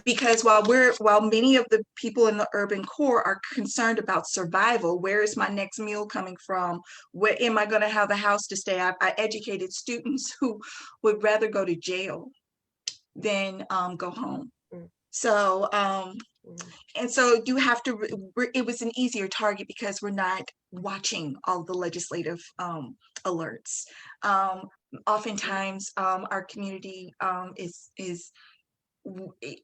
because while many of the people in the urban core are concerned about survival, where is my next meal coming from? Where am I going to have a house to stay? I educated students who would rather go to jail than go home. So and so you have to, it was an easier target because we're not watching all the legislative alerts. Oftentimes our community is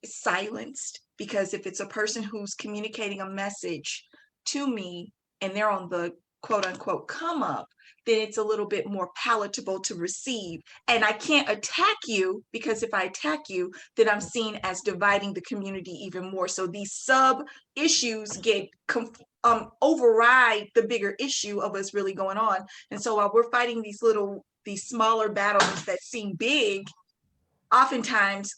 silenced because if it's a person who's communicating a message to me and they're on the quote unquote come up, then it's a little bit more palatable to receive. And I can't attack you because if I attack you, then I'm seen as dividing the community even more. So these sub issues get override the bigger issue of what's really going on. And so while we're fighting these smaller battles that seem big, oftentimes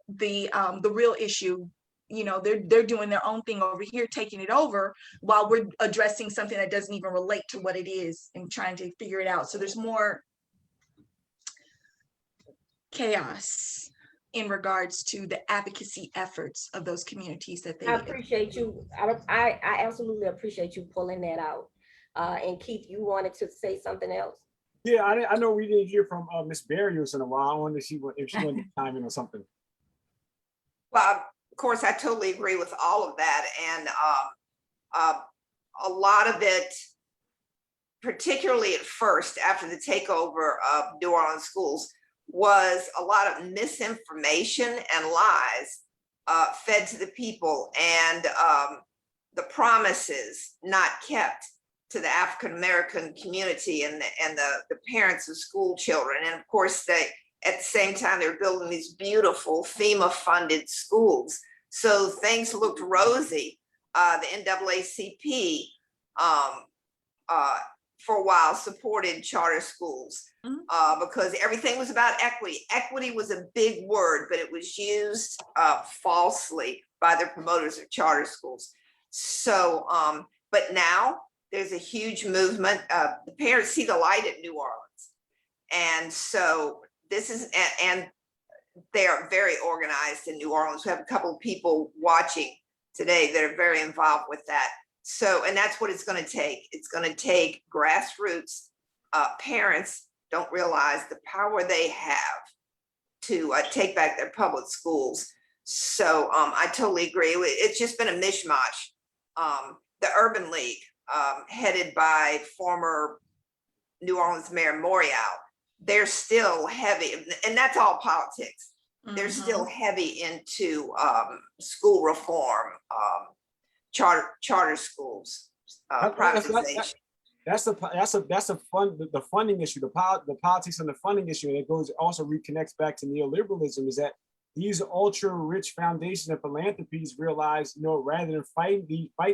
the real issue, you know, they're doing their own thing over here, taking it over while we're addressing something that doesn't even relate to what it is and trying to figure it out. So there's more chaos in regards to the advocacy efforts of those communities that they. I appreciate you. I absolutely appreciate you pulling that out. And Keith, you wanted to say something else? Yeah, I know we didn't hear from Miss Barrios in a while. I wanted to see if she wanted to chime in or something. Well, of course, I totally agree with all of that. And a lot of it, particularly at first, after the takeover of New Orleans schools, was a lot of misinformation and lies fed to the people, and the promises not kept to the African-American community and the parents of school children. And of course, at the same time, they're building these beautiful FEMA-funded schools. So things looked rosy. The NAACP for a while supported charter schools because everything was about equity. Equity was a big word, but it was used falsely by the promoters of charter schools. So, but now there's a huge movement. The parents see the light at New Orleans. And so this is, and they are very organized in New Orleans. We have a couple of people watching today that are very involved with that. So, and that's what it's going to take. It's going to take grassroots. Parents don't realize the power they have to take back their public schools. So I totally agree. It's just been a mishmash. The Urban League, headed by former New Orleans Mayor Morial, they're still heavy, and that's all politics. They're still heavy into school reform, charter schools, privatization. That's the funding issue, the politics and the funding issue, and it also reconnects back to neoliberalism. Is that these ultra rich foundations and philanthropies realize, you know, rather than fight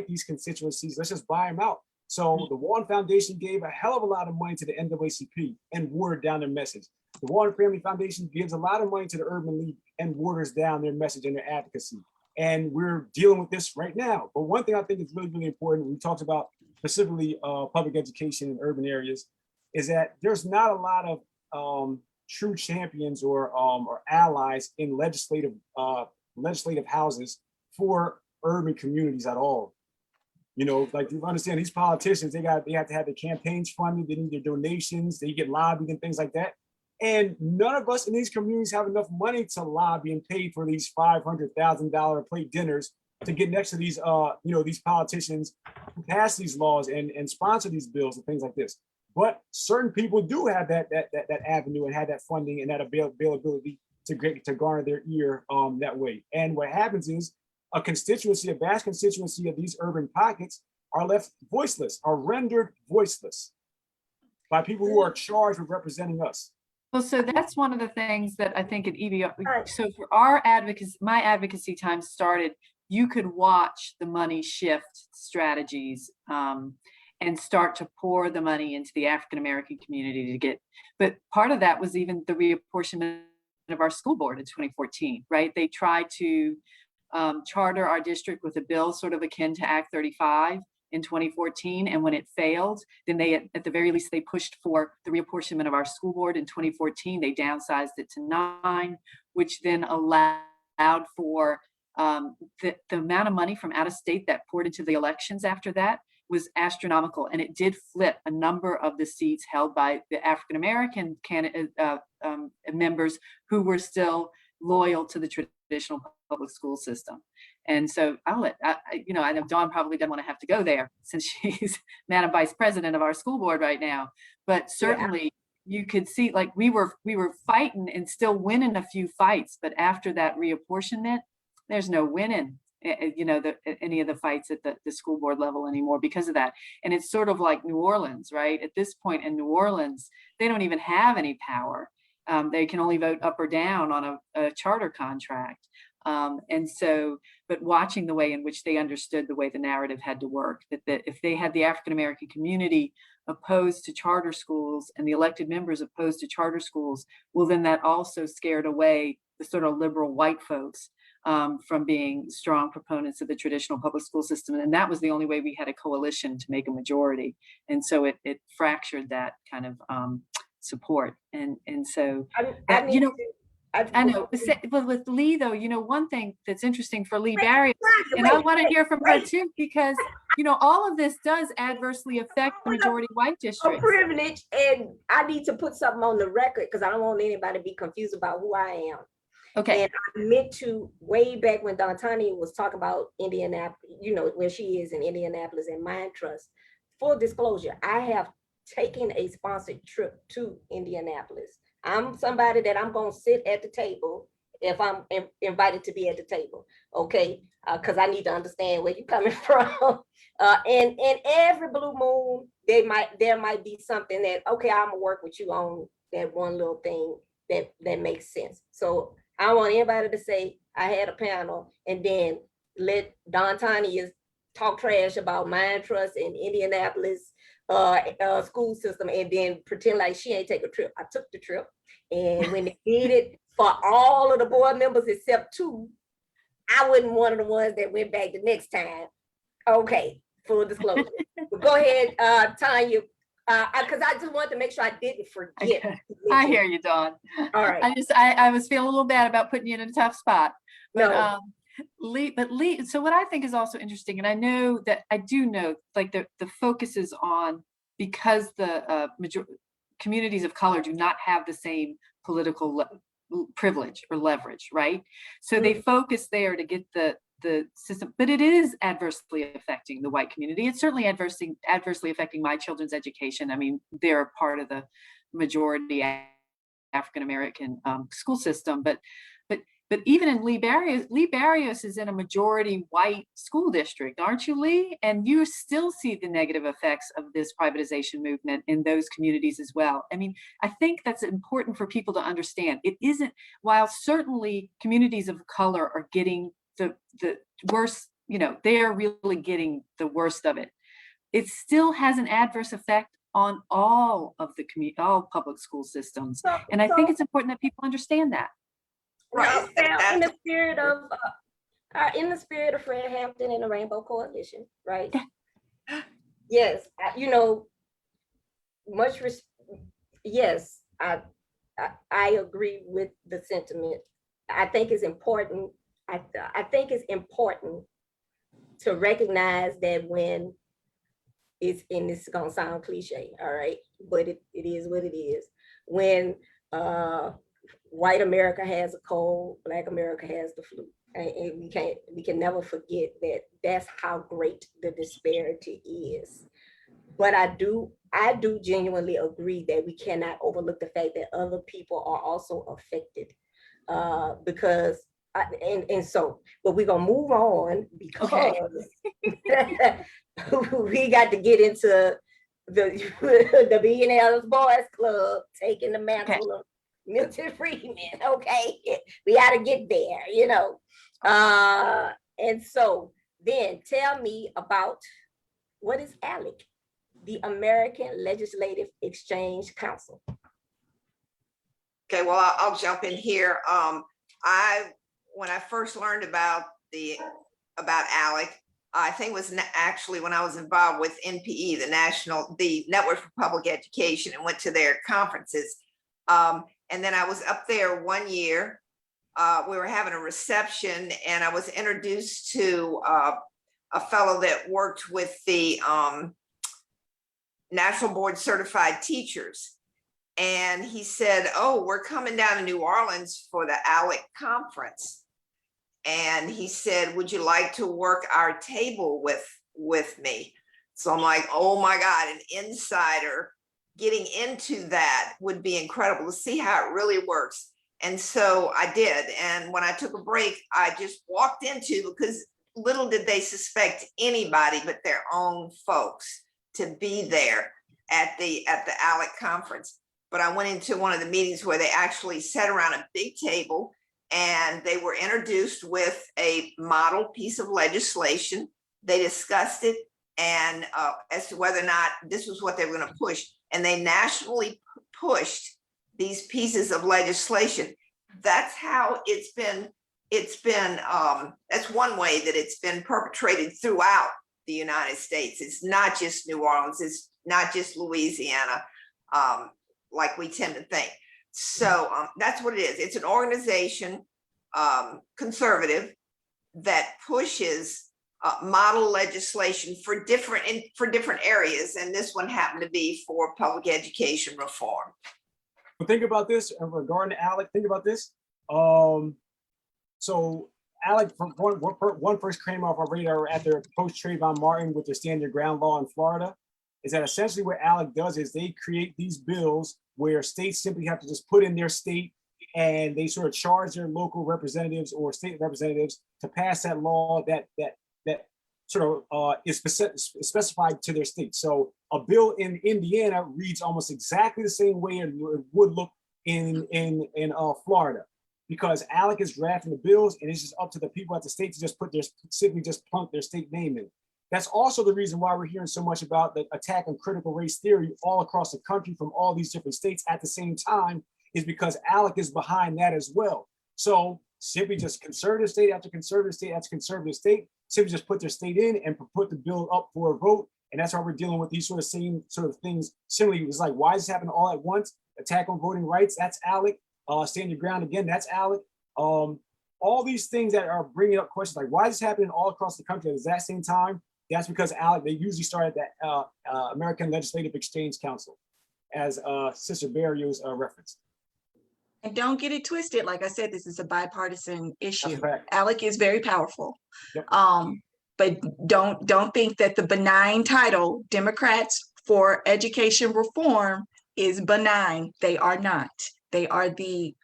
these constituencies, let's just buy them out. So the Warren Foundation gave a hell of a lot of money to the NAACP and watered down their message. The Warren Family Foundation gives a lot of money to the Urban League and waters down their message and their advocacy. And we're dealing with this right now. But one thing I think is really, really important, we talked about specifically public education in urban areas, is that there's not a lot of true champions or allies in legislative houses for urban communities at all. You know, like you understand, these politicians, they have to have their campaigns funded, they need their donations, they get lobbied and things like that. And none of us in these communities have enough money to lobby and pay for these $500,000 plate dinners to get next to these, these politicians who pass these laws and sponsor these bills and things like this. But certain people do have that avenue and have that funding and that availability to garner their ear that way. And what happens is a vast constituency of these urban pockets are left voiceless, are rendered voiceless by people who are charged with representing us. Well, so that's one of the things that I think at EBO, so for our advocacy, my advocacy time started, you could watch the money shift strategies and start to pour the money into the African-American community to get, but part of that was even the reapportionment of our school board in 2014, right? They tried to charter our district with a bill sort of akin to Act 35 in 2014. And when it failed, then they, at the very least, they pushed for the reapportionment of our school board in 2014. They downsized it to 9, which then allowed for the amount of money from out of state that poured into the elections after that was astronomical. And it did flip a number of the seats held by the African-American members who were still loyal to the traditional public school system. And so I know Dawn probably doesn't want to have to go there since she's Madam Vice President of our school board right now, but certainly you could see like we were fighting and still winning a few fights, but after that reapportionment, there's no winning, any of the fights at the school board level anymore because of that. And it's sort of like New Orleans, right? At this point in New Orleans, they don't even have any power. They can only vote up or down on a charter contract. But watching the way in which they understood the way the narrative had to work, that if they had the African-American community opposed to charter schools and the elected members opposed to charter schools, well, then that also scared away the sort of liberal white folks from being strong proponents of the traditional public school system. And that was the only way we had a coalition to make a majority. And so it fractured that kind of support. And so, I know, but with Lee though, one thing that's interesting for Lee Barrios, and I want to hear from her too, because, all of this does adversely affect the majority white districts. Privilege, and I need to put something on the record because I don't want anybody to be confused about who I am. Okay. And I meant to way back when Dountonia was talking about Indianapolis, where she is in Indianapolis and Mind Trust. Full disclosure, I have taken a sponsored trip to Indianapolis. I'm somebody that I'm going to sit at the table if I'm invited to be at the table, okay? Because I need to understand where you're coming from. And every blue moon, there might be something that, okay, I'm gonna work with you on that one little thing that makes sense. So I want everybody to say I had a panel and then let Dountonia talk trash about Mind Trust in Indianapolis school system and then pretend like she ain't take a trip. I took the trip, and when they did it for all of the board members except 2, I wasn't one of the ones that went back the next time. Okay, full disclosure. But go ahead, Tanya, because I just wanted to make sure I didn't forget. Okay. I hear you, Dawn. All right. I was feeling a little bad about putting you in a tough spot. But No. Lee, so what I think is also interesting, and I do know like the focus is on, because the communities of color do not have the same political privilege or leverage, right? So they focus there to get the system, but it is adversely affecting the white community. It's certainly adversely affecting my children's education. I mean, they're part of the majority African-American school system, but even in Lee Barrios is in a majority white school district, aren't you, Lee? And you still see the negative effects of this privatization movement in those communities as well. I mean, I think that's important for people to understand. It isn't, while certainly communities of color are getting the worst, they are really getting the worst of it. it still has an adverse effect on all of the all public school systems. And I think it's important that people understand that. Right. Now, in the spirit of Fred Hampton and the Rainbow Coalition, right? Yes, you know, yes, I agree with the sentiment. I think it's important. I think it's important to recognize that when it's, and this is gonna sound cliche, all right, but it is what it is. When white America has a cold, Black America has the flu. And we can never forget that that's how great the disparity is. But I do genuinely agree that we cannot overlook the fact that other people are also affected, because but we're gonna move on because we got to get into the Billionaires Boys Club taking the mantle of Milton Friedman. Okay, we got to get there, you know. And so then tell me about, what is ALEC, the American Legislative Exchange Council? Okay, well, I'll jump in here. When I first learned about ALEC, I think it was actually when I was involved with NPE, the Network for Public Education, and went to their conferences. And then I was up there one year. We were having a reception, and I was introduced to a fellow that worked with the National Board Certified Teachers. And he said, "Oh, we're coming down to New Orleans for the ALEC conference." And he said, "Would you like to work our table with me?" So I'm like, oh my God, an insider getting into that would be incredible to see how it really works. And so I did. And when I took a break, I just walked into, because little did they suspect anybody but their own folks to be there at the ALEC conference. But I went into one of the meetings where they actually sat around a big table, and they were introduced with a model piece of legislation. They discussed it, and as to whether or not this was what they were going to push. And they nationally pushed these pieces of legislation. That's how it's been, that's one way that it's been perpetrated throughout the United States. It's not just New Orleans, it's not just Louisiana, like we tend to think. So that's what it is. It's an organization, conservative, that pushes model legislation for different areas, and this one happened to be for public education reform. Think about this regarding ALEC. Think about this. So ALEC, one first came off our radar after post Trayvon Martin with the stand your ground law in Florida. Is that essentially what ALEC does is they create these bills where states simply have to just put in their state, and they sort of charge their local representatives or state representatives to pass that law that sort of is specified to their state. So a bill in Indiana reads almost exactly the same way it would look in Florida, because ALEC is drafting the bills, and it's just up to the people at the state to just simply plunk their state name in. That's also the reason why we're hearing so much about the attack on critical race theory all across the country from all these different states at the same time, is because ALEC is behind that as well. So simply just conservative state after conservative state after conservative state, simply just put their state in and put the bill up for a vote. And that's why we're dealing with these sort of same sort of things. Similarly, it's like, why is this happening all at once? Attack on voting rights, that's ALEC. Stand your ground, again, that's ALEC. All these things that are bringing up questions like, why is this happening all across the country at the exact same time? That's because ALEC, they usually start at that American Legislative Exchange Council, as Sister Barrios referenced. And don't get it twisted. Like I said, this is a bipartisan issue. Correct. ALEC is very powerful. Yep. But don't think that the benign title, Democrats for Education Reform, is benign. They are not. They are the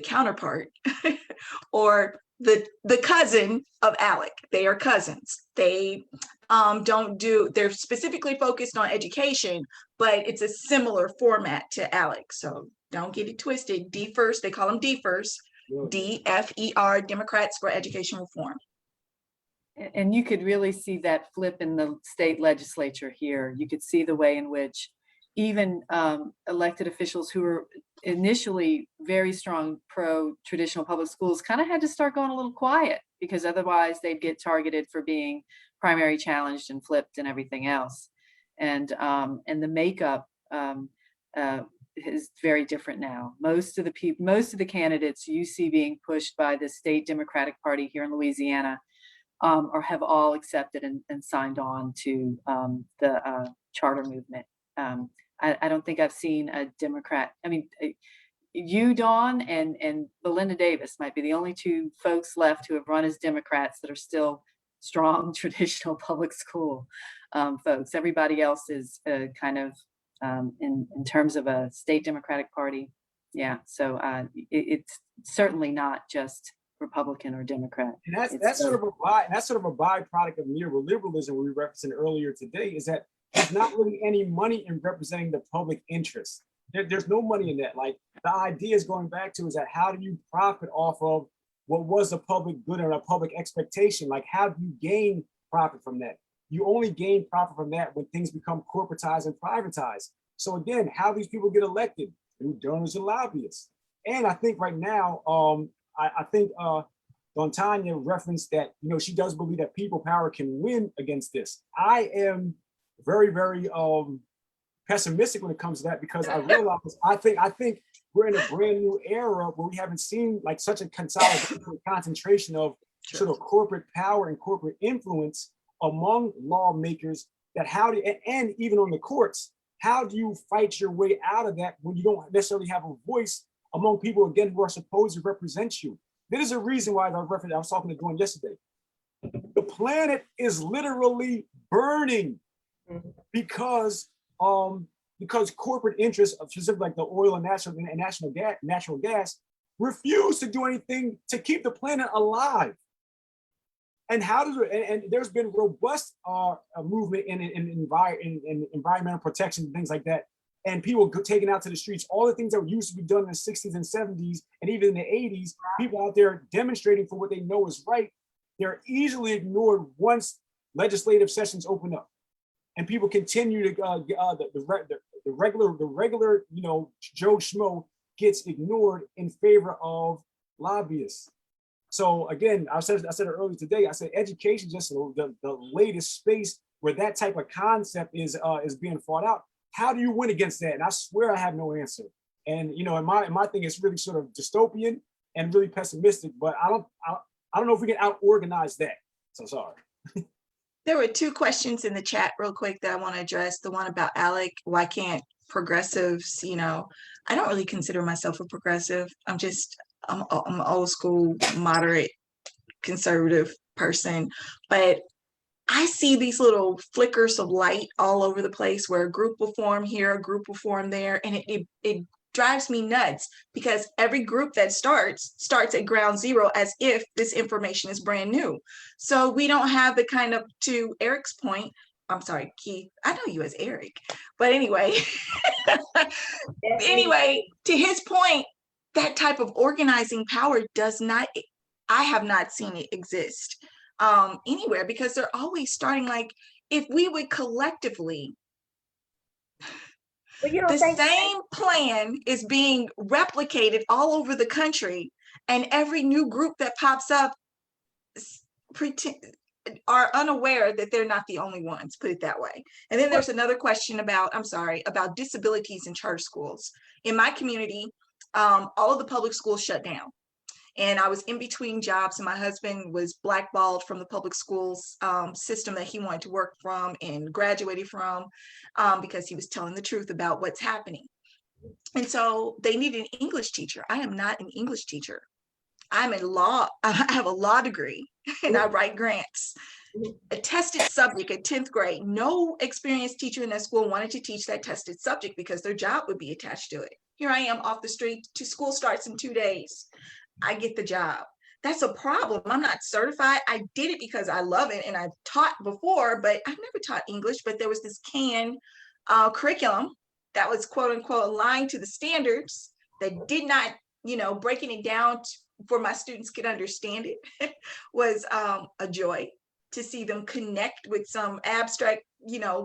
counterpart or the cousin of ALEC. They are cousins. They they're specifically focused on education, but it's a similar format to ALEC. So don't get it twisted. D first, they call them D first, DFER, Democrats for Education Reform. And you could really see that flip in the state legislature here. You could see the way in which even elected officials who were initially very strong pro-traditional public schools kind of had to start going a little quiet, because otherwise they'd get targeted for being primary challenged and flipped and everything else. And the makeup is very different now. Most of the candidates you see being pushed by the state Democratic Party here in Louisiana or have all accepted and signed on to the charter movement. I don't think I've seen a Democrat. I mean, you, Dawn, and Belinda Davis might be the only two folks left who have run as Democrats that are still strong traditional public school folks. Everybody else is kind of in terms of a state Democratic Party. Yeah, so it's certainly not just Republican or Democrat. And that's sort of a byproduct of neoliberalism we referenced earlier today, is that there's not really any money in representing the public interest. There's no money in that. Like, the idea is going back to is that how do you profit off of what was a public good or a public expectation? Like, how do you gain profit from that? You only gain profit from that when things become corporatized and privatized. So again, how these people get elected? Through donors and lobbyists. And I think right now, I think Tania referenced that, you know, she does believe that people power can win against this. I am very, very pessimistic when it comes to that, because I realize I think we're in a brand new era where we haven't seen like such a consolidation, concentration of sort of corporate power and corporate influence among lawmakers, that how do, and even on the courts, how do you fight your way out of that when you don't necessarily have a voice among people, again, who are supposed to represent you? There is a reason why I was talking to Dawn yesterday. The planet is literally burning because corporate interests, specifically like the oil and natural gas, refuse to do anything to keep the planet alive. And how does and there's been robust movement in environmental protection and things like that, and people taken out to the streets. All the things that used to be done in the 60s and 70s and even in the 80s, people out there demonstrating for what they know is right, they're easily ignored once legislative sessions open up, and people continue to the regular you know, Joe Schmo gets ignored in favor of lobbyists. So again, I said it earlier today. I said education is just the latest space where that type of concept is being fought out. How do you win against that? And I swear I have no answer. And you know, in my thing, it's really sort of dystopian and really pessimistic. But I don't know if we can out organize that. So sorry. There were two questions in the chat real quick that I want to address. The one about Alec, why can't progressives, you know, I don't really consider myself a progressive. I'm an old school, moderate, conservative person, but I see these little flickers of light all over the place where a group will form here, a group will form there, and it drives me nuts, because every group that starts at ground zero as if this information is brand new. So we don't have the kind of, to Eric's point, I'm sorry, Keith, I know you as Eric, but anyway, to his point, that type of organizing power I have not seen it exist anywhere, because they're always starting, like, if we would collectively, the same plan is being replicated all over the country, and every new group that pops up are unaware that they're not the only ones, put it that way. And then there's another question about disabilities in charter schools. In my community, all of the public schools shut down, and I was in between jobs, and my husband was blackballed from the public schools system that he wanted to work from and graduated from, because he was telling the truth about what's happening. And so they need an English teacher. I am not an English teacher. I'm in law. I have a law degree and I write grants. A tested subject at 10th grade. No experienced teacher in that school wanted to teach that tested subject because their job would be attached to it. Here I am off the street, school starts in 2 days. I get the job. That's a problem. I'm not certified. I did it because I love it, and I've taught before, but I've never taught English. But there was this canned curriculum that was quote unquote aligned to the standards that did not, you know, breaking it down for my students could understand it was a joy. to see them connect with some abstract,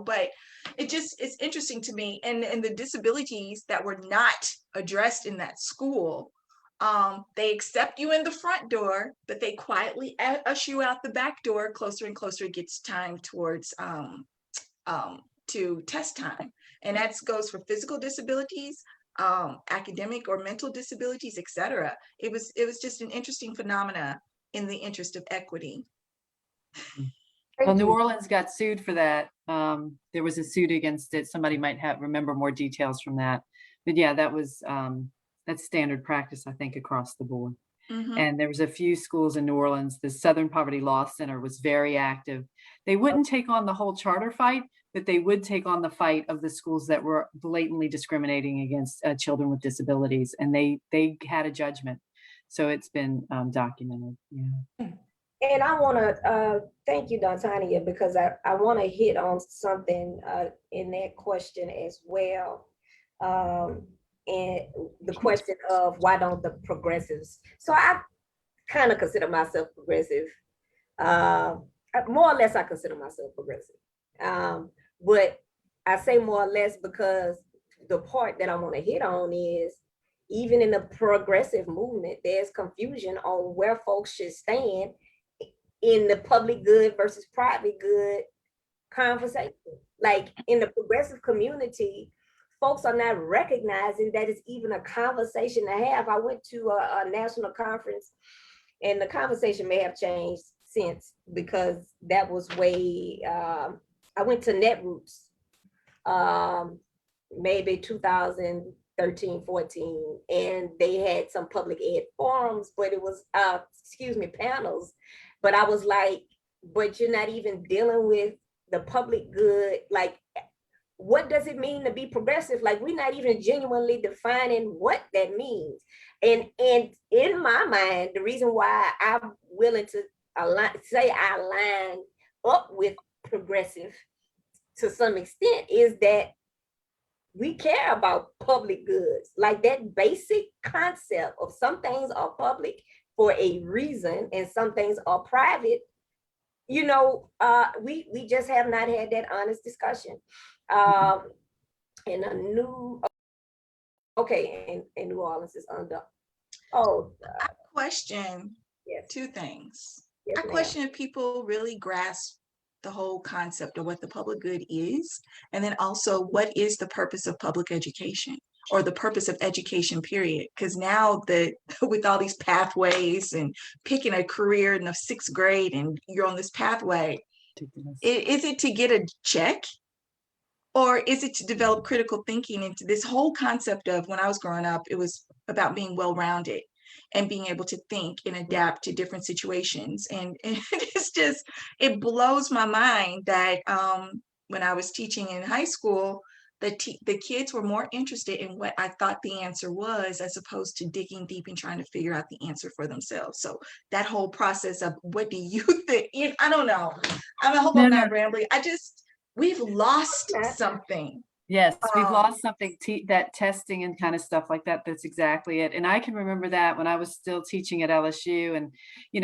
but it's interesting to me. And the disabilities that were not addressed in that school, they accept you in the front door, but they quietly usher you out the back door. Closer and closer it gets time towards to test time. And that goes for physical disabilities, academic or mental disabilities, etc. It was just an interesting phenomena in the interest of equity. Well, New Orleans got sued for that. There was a suit against it. Somebody might remember more details from that. But yeah, that was that's standard practice, I think, across the board. And there was a few schools in New Orleans. The Southern Poverty Law Center was very active. They wouldn't take on the whole charter fight, but they would take on the fight of the schools that were blatantly discriminating against children with disabilities. And they had a judgment. So it's been documented. Yeah. And I want to thank you, Dountonia, because I want to hit on something in that question as well. And the question of why don't the progressives? So I kind of consider myself progressive. More or less, I consider myself progressive. But I say more or less because the part that I want to hit on is even in the progressive movement, there's confusion on where folks should stand in the public good versus private good conversation. Like in the progressive community, folks are not recognizing that it's even a conversation to have. I went to a national conference and the conversation may have changed since, because that was way, I went to Netroots, maybe 2013, 14, and they had some public ed forums, but it was, panels. But I was like, but you're not even dealing with the public good. Like, what does it mean to be progressive? Like, we're not even genuinely defining what that means. And in my mind, the reason why I'm willing to align up with progressive to some extent is that we care about public goods. Like that basic concept of some things are public for a reason and some things are private. We just have not had that honest discussion. In New Orleans is under. I question yes. two things. Yes, I question if people really grasp the whole concept of what the public good is, and then also what is the purpose of public education or the purpose of education, period. Because now with all these pathways and picking a career in the 6th grade and you're on this pathway, is it to get a check? Or is it to develop critical thinking into this whole concept of, when I was growing up, it was about being well-rounded and being able to think and adapt to different situations. And it's just, it blows my mind that when I was teaching in high school, the kids were more interested in what I thought the answer was, as opposed to digging deep and trying to figure out the answer for themselves. So that whole process of, what do you think? I don't know. I hope I'm not rambling. We've lost something. Yes, we've lost something, that testing and kind of stuff like that. That's exactly it. And I can remember that when I was still teaching at LSU, and,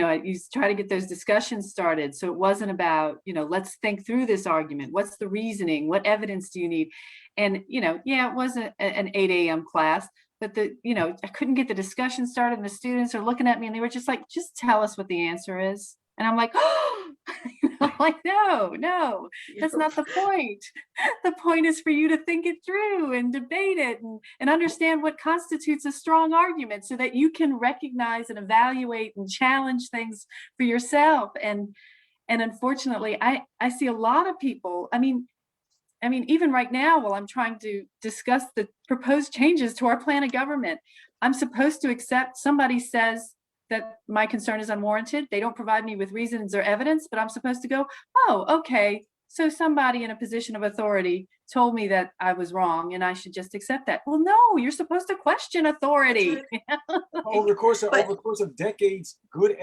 I used to try to get those discussions started. So it wasn't about, let's think through this argument. What's the reasoning? What evidence do you need? And, it wasn't an 8 a.m. class, but I couldn't get the discussion started, and the students are looking at me and they were just like, just tell us what the answer is. And I'm like, oh, like, no, that's not the point. The point is for you to think it through and debate it and understand what constitutes a strong argument, so that you can recognize and evaluate and challenge things for yourself. And unfortunately, I see a lot of people, I mean, even right now, while I'm trying to discuss the proposed changes to our plan of government, I'm supposed to accept, somebody says that my concern is unwarranted. They don't provide me with reasons or evidence, but I'm supposed to go, oh, okay. So somebody in a position of authority told me that I was wrong and I should just accept that. Well, no, you're supposed to question authority. Over the course of decades, quote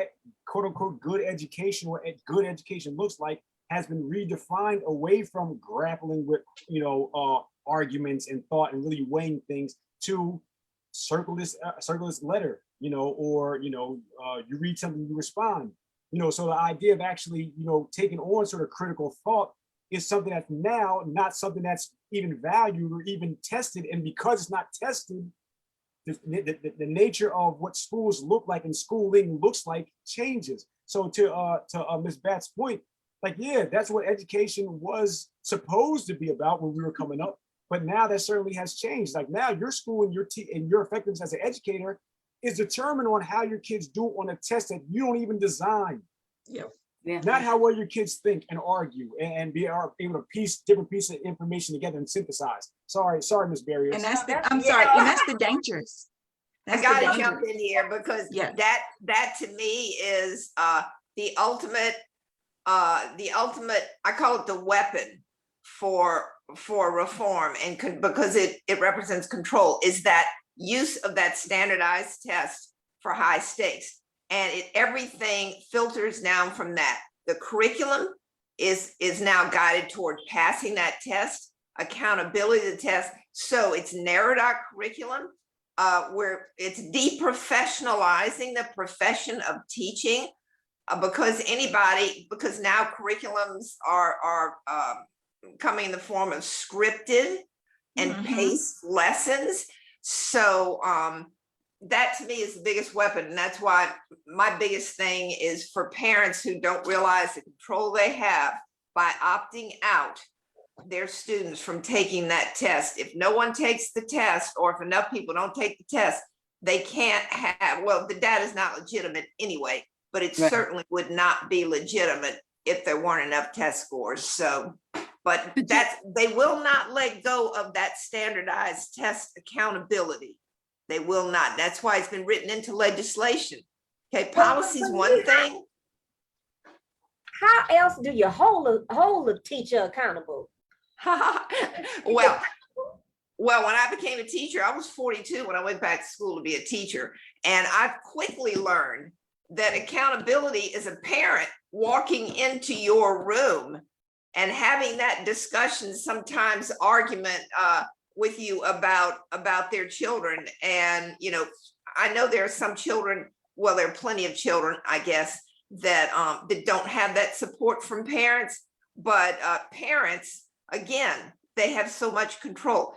unquote, good education, what good education looks like, has been redefined away from grappling with, arguments and thought and really weighing things, to circle this letter, or you read something, you respond. So the idea of actually, taking on sort of critical thought is something that's now not something that's even valued or even tested. And because it's not tested, the nature of what schools look like and schooling looks like changes. So to Ms. Batt's point, like, yeah, that's what education was supposed to be about when we were coming up. But now that certainly has changed. Like now your school and your effectiveness as an educator is determined on how your kids do on a test that you don't even design. Yep. Yeah. Not how well your kids think and argue and be able to piece different pieces of information together and synthesize. Sorry, Ms. Barrios. And that's that's- I'm sorry, and that's the dangerous. I That's the gotta danger. jump in here because Yeah. that to me is the ultimate, I call it the weapon for reform, and because it represents control, is that use of that standardized test for high stakes. And everything filters down from that. The curriculum is now guided toward passing that test, accountability of the test. So it's narrowed our curriculum, where it's deprofessionalizing the profession of teaching, because now curriculums are coming in the form of scripted and Mhm. paced lessons. So that to me is the biggest weapon. And that's why my biggest thing is for parents who don't realize the control they have by opting out their students from taking that test. If no one takes the test, or if enough people don't take the test, they can't have, well, the data is not legitimate anyway, but it Right. certainly would not be legitimate if there weren't enough test scores. So, but they will not let go of that standardized test accountability. They will not. That's why it's been written into legislation. Okay, policy is one thing. How else do you hold a teacher accountable? Well, when I became a teacher, I was 42 when I went back to school to be a teacher. And I've quickly learned that accountability is a parent walking into your room and having that discussion, sometimes argument with you about their children. And, I know there are some children, well, there are plenty of children, I guess, that don't have that support from parents, but parents, again, they have so much control.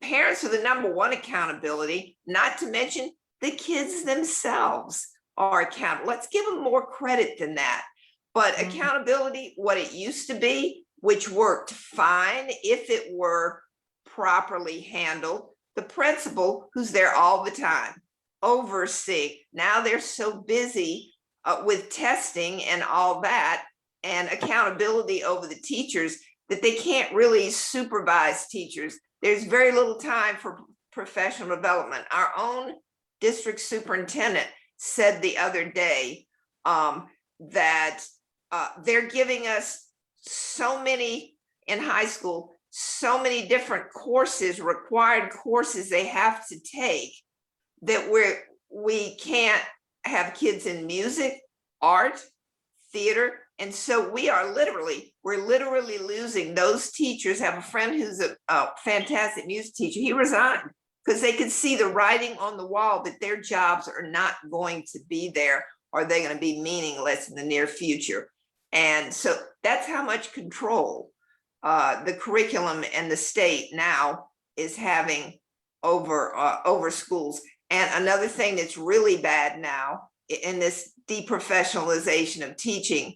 Parents are the number one accountability, not to mention the kids themselves are accountable. Let's give them more credit than that. But accountability, what it used to be, which worked fine if it were properly handled, the principal who's there all the time, oversee. Now they're so busy with testing and all that, and accountability over the teachers, that they can't really supervise teachers. There's very little time for professional development. Our own district superintendent said the other day that they're giving us so many in high school, so many different courses, required courses they have to take, that we can't have kids in music, art, theater. And so we're literally losing those teachers. I have a friend who's a fantastic music teacher. He resigned because they could see the writing on the wall that their jobs are not going to be there, or they're going to be meaningless in the near future. And so that's how much control the curriculum and the state now is having over schools. And another thing that's really bad now in this deprofessionalization of teaching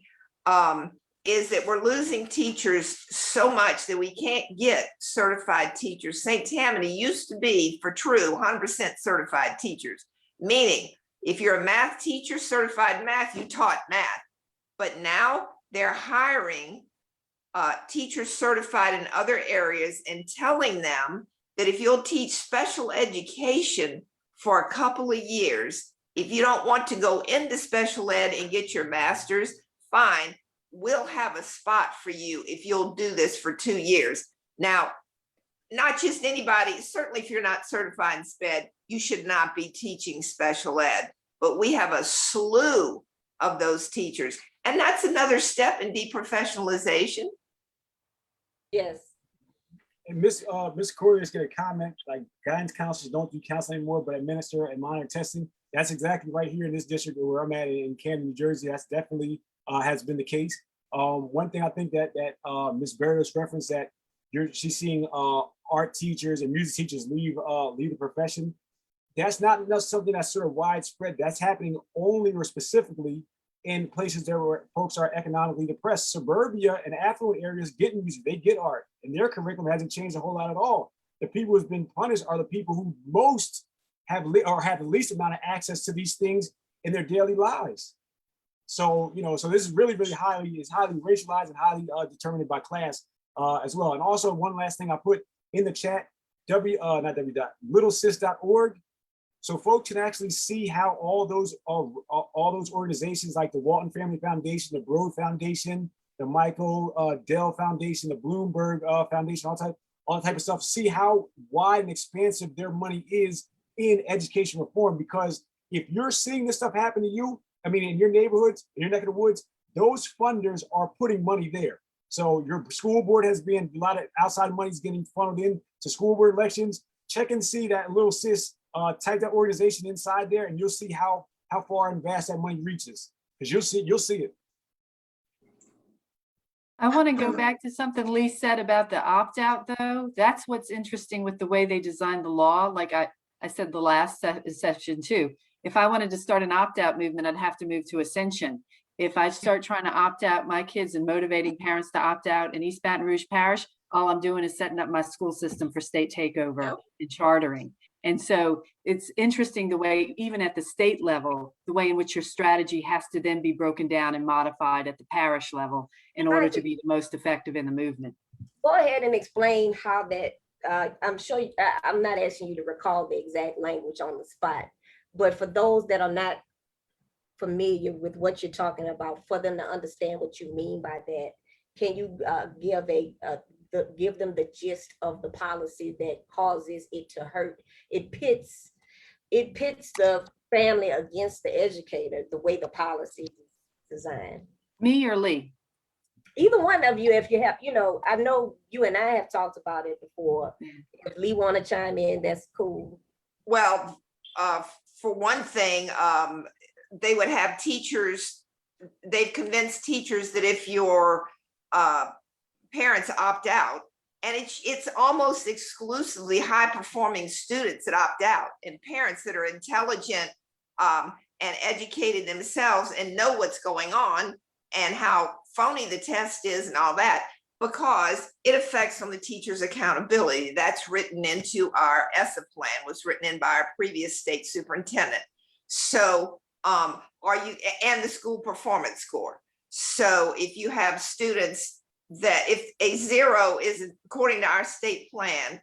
is that we're losing teachers so much that we can't get certified teachers. St. Tammany used to be, for true, 100% certified teachers, meaning if you're a math teacher, certified math, you taught math. But now they're hiring teachers certified in other areas and telling them that if you'll teach special education for a couple of years, if you don't want to go into special ed and get your master's, fine, we'll have a spot for you if you'll do this for 2 years. Now, not just anybody, certainly if you're not certified in SPED, you should not be teaching special ed, but we have a slew of those teachers. And that's another step in deprofessionalization. Yes. And Miss Corey is going to comment, like guidance counselors don't do counseling anymore, but administer and monitor testing. That's exactly right here in this district where I'm at in Camden, New Jersey. That's definitely has been the case. One thing I think that Miss Barrios referenced, that she's seeing art teachers and music teachers leave the profession. That's not something that's sort of widespread. That's happening only or specifically in places there where folks are economically depressed. Suburbia and affluent areas get music, they get art, and their curriculum hasn't changed a whole lot at all. The people who's been punished are the people who most have the least amount of access to these things in their daily lives. So, so this is really, really highly racialized and highly determined by class as well. And also one last thing I put in the chat, littlesis.org. So folks can actually see how all those organizations like the Walton Family Foundation, the Broad Foundation, the Michael Dell Foundation, the Bloomberg Foundation, all type of stuff, see how wide and expansive their money is in education reform. Because if you're seeing this stuff happen to you, I mean, in your neighborhoods, in your neck of the woods, those funders are putting money there. So your school board has been, a lot of outside money is getting funneled in to school board elections. Check and see that Little Sis, type that organization inside there, and you'll see how far and vast that money reaches. Because you'll see it. I want to go back to something Lee said about the opt-out, though. That's what's interesting with the way they designed the law. Like I said the last session too. If I wanted to start an opt-out movement, I'd have to move to Ascension. If I start trying to opt out my kids and motivating parents to opt out in East Baton Rouge Parish, all I'm doing is setting up my school system for state takeover and chartering. And so it's interesting the way, even at the state level, the way in which your strategy has to then be broken down and modified at the parish level in order to be the most effective in the movement. Go ahead and explain how that, I'm sure, I'm not asking you to recall the exact language on the spot, but for those that are not familiar with what you're talking about, for them to understand what you mean by that, can you give them the gist of the policy that causes it to hurt? It pits the family against the educator, the way the policy is designed. Me or Lee? Either one of you, if you have, I know you and I have talked about it before. If Lee want to chime in, that's cool. Well, for one thing, they would have teachers, they've convinced teachers that if your parents opt out, and it's almost exclusively high-performing students that opt out, and parents that are intelligent and educated themselves and know what's going on and how phony the test is and all that, because it affects on the teacher's accountability. That's written into our ESSA plan, was written in by our previous state superintendent. So and the school performance score. So if you have students that, if a 0 is, according to our state plan,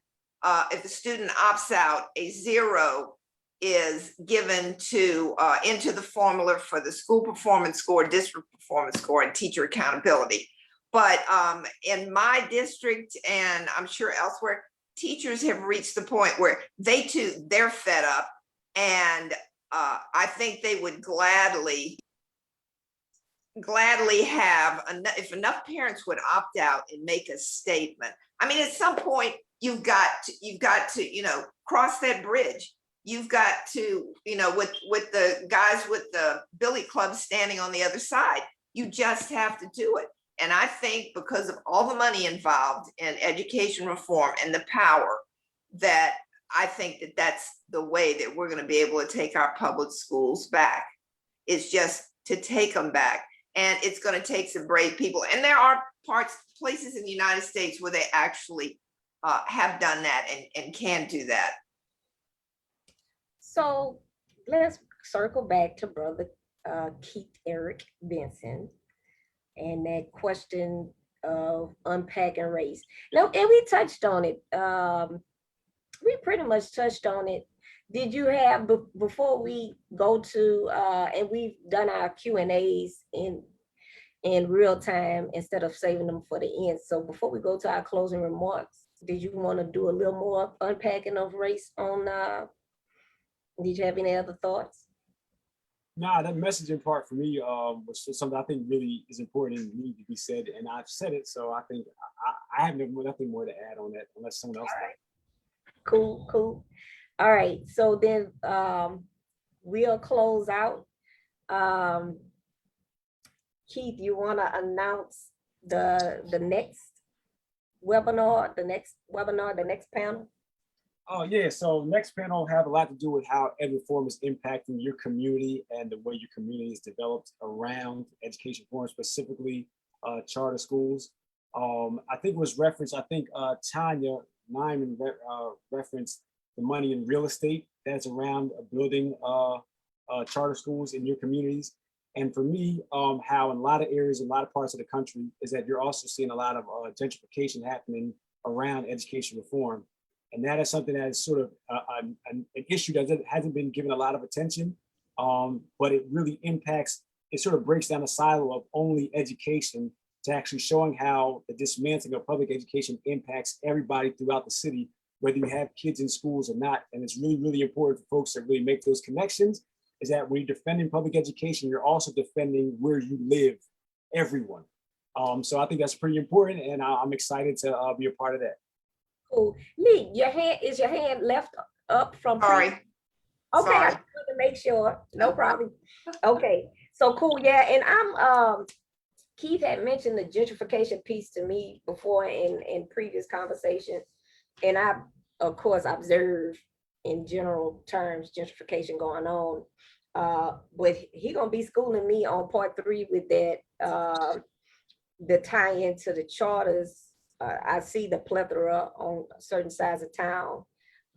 if the student opts out, a 0 is given to into the formula for the school performance score, district performance score, and teacher accountability. But in my district, and I'm sure elsewhere, teachers have reached the point where they're fed up, and I think they would gladly have enough, if enough parents would opt out and make a statement. I mean, at some point you've got to cross that bridge. You've got to, with the guys with the billy club standing on the other side, you just have to do it. And I think because of all the money involved in education reform and the power, that I think that that's the way that we're going to be able to take our public schools back, is just to take them back. And it's going to take some brave people. And there are places in the United States where they actually have done that and can do that. So let's circle back to Brother Keith Eric Benson and that question of unpacking race. Now, and we touched on it. We pretty much touched on it. Did you have, before we go to, and we've done our Q&As in real time instead of saving them for the end. So before we go to our closing remarks, did you want to do a little more unpacking of race on, did you have any other thoughts? Nah, that messaging part for me was just something I think really is important and need to be said, and I've said it, so I think I have nothing more to add on that unless someone else does. Cool, cool. All right, so then we'll close out. Keith, you want to announce the next webinar, the next panel? Oh yeah, so next panel have a lot to do with how ed reform is impacting your community and the way your community is developed around education reform, specifically charter schools. I think it was referenced, Tania Nyman referenced the money in real estate that's around building charter schools in your communities. And for me, how in a lot of areas, in a lot of parts of the country, is that you're also seeing a lot of gentrification happening around education reform. And that is something that is sort of an issue that hasn't been given a lot of attention, but it really impacts, it sort of breaks down the silo of only education to actually showing how the dismantling of public education impacts everybody throughout the city, whether you have kids in schools or not. And it's really, really important for folks to really make those connections, is that when you're defending public education, you're also defending where you live, everyone. So I think that's pretty important, and I'm excited to be a part of that. Cool. Lee, is your hand left up from? Sorry. Okay, Sorry. I just wanted to make sure. No problem. Okay, so cool. Yeah, and Keith had mentioned the gentrification piece to me before in previous conversation, and I, of course, observed in general terms gentrification going on. But he gonna be schooling me on part 3 with that, the tie into the charters. I see the plethora on certain sides of town,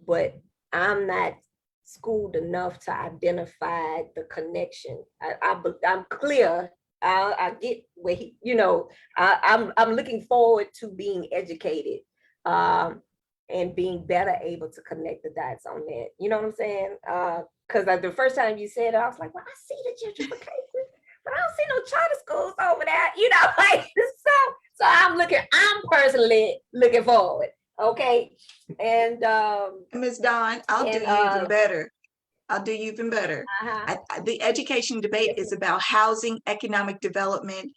but I'm not schooled enough to identify the connection. I'm clear. I get where he, I'm looking forward to being educated and being better able to connect the dots on that. You know what I'm saying? Because the first time you said it, I was like, well, I see the gentrification, but I don't see no charter schools over there, like, so I'm personally looking forward. Okay. And Ms. Dawn, I'll do you even better. I'll do you even better. The education debate is about housing, economic development,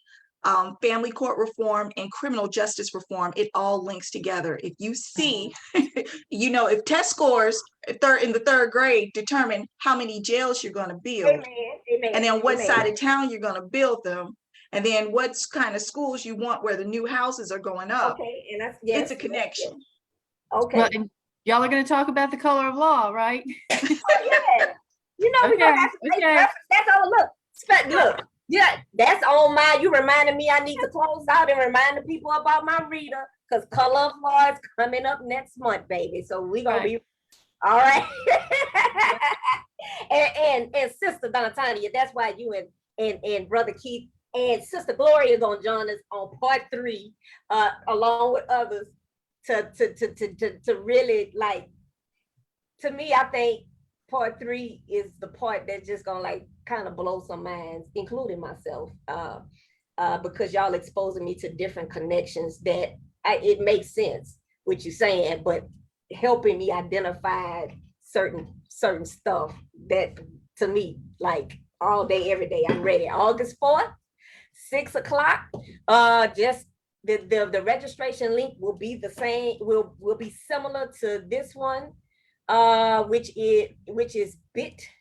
family court reform, and criminal justice reform. It all links together. If you see, if test scores in the 3rd grade determine how many jails you're going to build, amen, and then what amen. side of town you're going to build them, and then what kind of schools you want where the new houses are going up. Okay, and that's it's a connection. Okay. Well, and y'all are going to talk about the color of law, right? Oh, yeah. We're gonna have to make reference. That's all. Look. Yeah, that's on my. You reminded me I need to close out and remind the people about my reader, because color of law is coming up next month, baby. So we're gonna be all right. and Sister Dountonia, that's why you and Brother Keith and Sister Gloria gonna join us on part 3, along with others, to really, like, to me, I think part 3 is the part that's just gonna, like, kind of blow some minds, including myself, because y'all exposing me to different connections that it makes sense what you're saying, but helping me identify certain stuff that, to me, like, all day, every day, I'm ready. August 4th, 6 o'clock. Just the registration link will be the same, will be similar to this one, which is bit.ly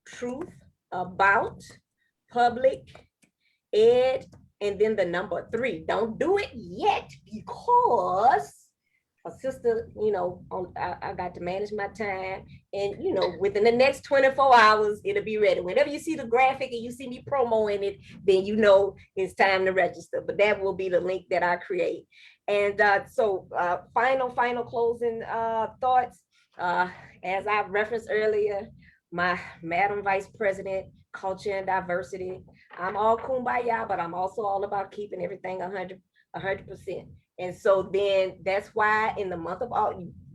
truth about public ed, and then the number 3. Don't do it yet, because a sister, I got to manage my time, and within the next 24 hours it'll be ready. Whenever you see the graphic and you see me promoting it, then it's time to register. But that will be the link that I create. And so final closing thoughts. As I referenced earlier, my Madam Vice President, Culture and Diversity, I'm all kumbaya, but I'm also all about keeping everything 100%. And so then that's why in the month of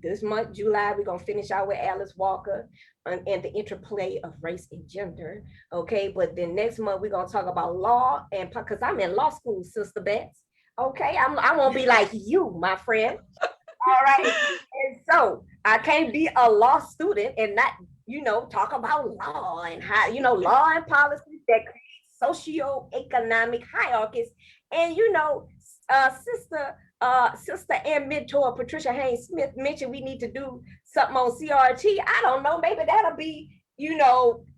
this month, July, we're gonna finish out with Alice Walker and the interplay of race and gender. Okay, but then next month we're gonna talk about law, and because I'm in law school, Sister Bets. Okay, I won't be like you, my friend. All right. And so I can't be a law student and not, talk about law and how, law and policies that create socioeconomic hierarchies. And, sister and mentor Patricia Haynes Smith mentioned we need to do something on CRT. I don't know, maybe that'll be,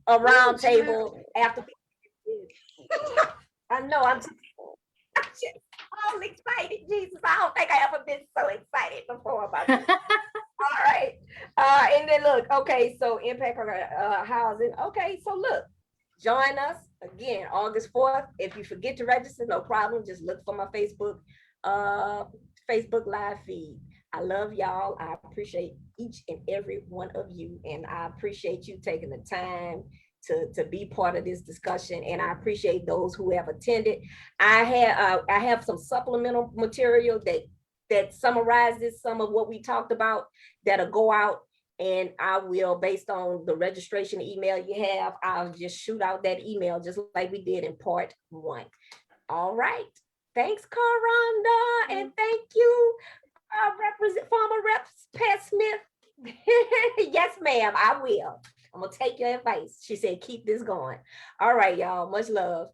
a round table after. I know I'm just all excited, Jesus. I don't think I ever been so excited before about this. All right. And then look, okay, so impact on housing. Okay, so look, join us again August 4th. If you forget to register, no problem. Just look for my Facebook live feed. I love y'all. I appreciate each and every one of you, and I appreciate you taking the time to be part of this discussion, and I appreciate those who have attended. I have some supplemental material that summarizes some of what we talked about that'll go out, and I will, based on the registration email you have, I'll just shoot out that email just like we did in part 1. All right. Thanks, Karonda, and thank you, former Rep. Pat Smith. Yes, ma'am, I will. I'm gonna take your advice. She said, keep this going. All right, y'all. Much love.